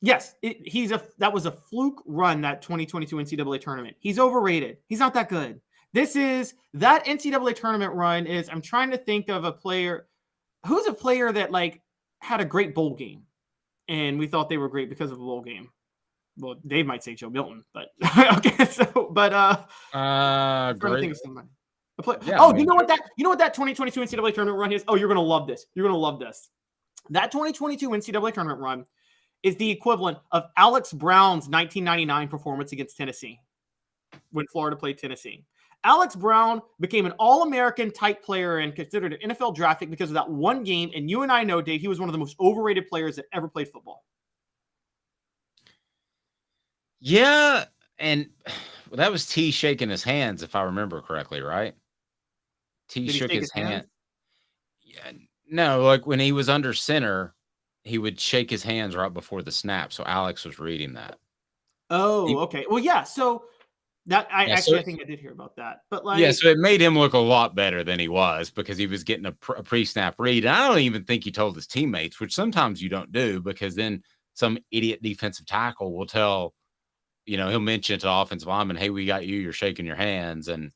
Yes, that was a fluke run, that 2022 NCAA tournament. He's overrated. He's not that good. That NCAA tournament run is. I'm trying to think of a player. Who's a player that had a great bowl game, and we thought they were great because of a bowl game. Well, Dave might say Joe Milton, but okay. Great. Think of somebody. You know what that 2022 NCAA tournament run is? Oh, you're gonna love this. You're gonna love this. That 2022 NCAA tournament run is the equivalent of Alex Brown's 1999 performance against Tennessee when Florida played Tennessee. Alex Brown became an All-American type player and considered an NFL draft pick because of that one game. And you and I know, Dave, he was one of the most overrated players that ever played football. Yeah, and that was T shaking his hands, if I remember correctly, right? T shook his hand. Yeah, no, when he was under center, he would shake his hands right before the snap. So Alex was reading that. Oh, okay. Well, yeah. So I think I did hear about that. But so it made him look a lot better than he was because he was getting a pre-snap read. And I don't even think he told his teammates, which sometimes you don't do, because then some idiot defensive tackle will tell. He'll mention to the offensive lineman, hey, we got you. You're shaking your hands. And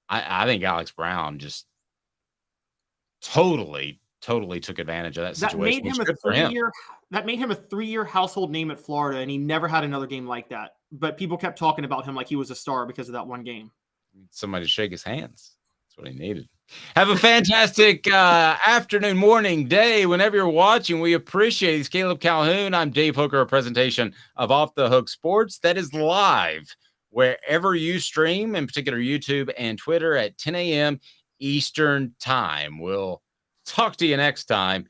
I think Alex Brown just totally took advantage of that situation. That made him a 3-year household name at Florida, and he never had another game like that. But people kept talking about him like he was a star because of that one game. Somebody to shake his hands. That's what he needed. Have a fantastic afternoon, morning, day, whenever you're watching. We appreciate it. It's Caleb Calhoun. I'm Dave Hooker, a presentation of Off the Hook Sports that is live wherever you stream, in particular YouTube and Twitter at 10 a.m. Eastern Time. We'll talk to you next time.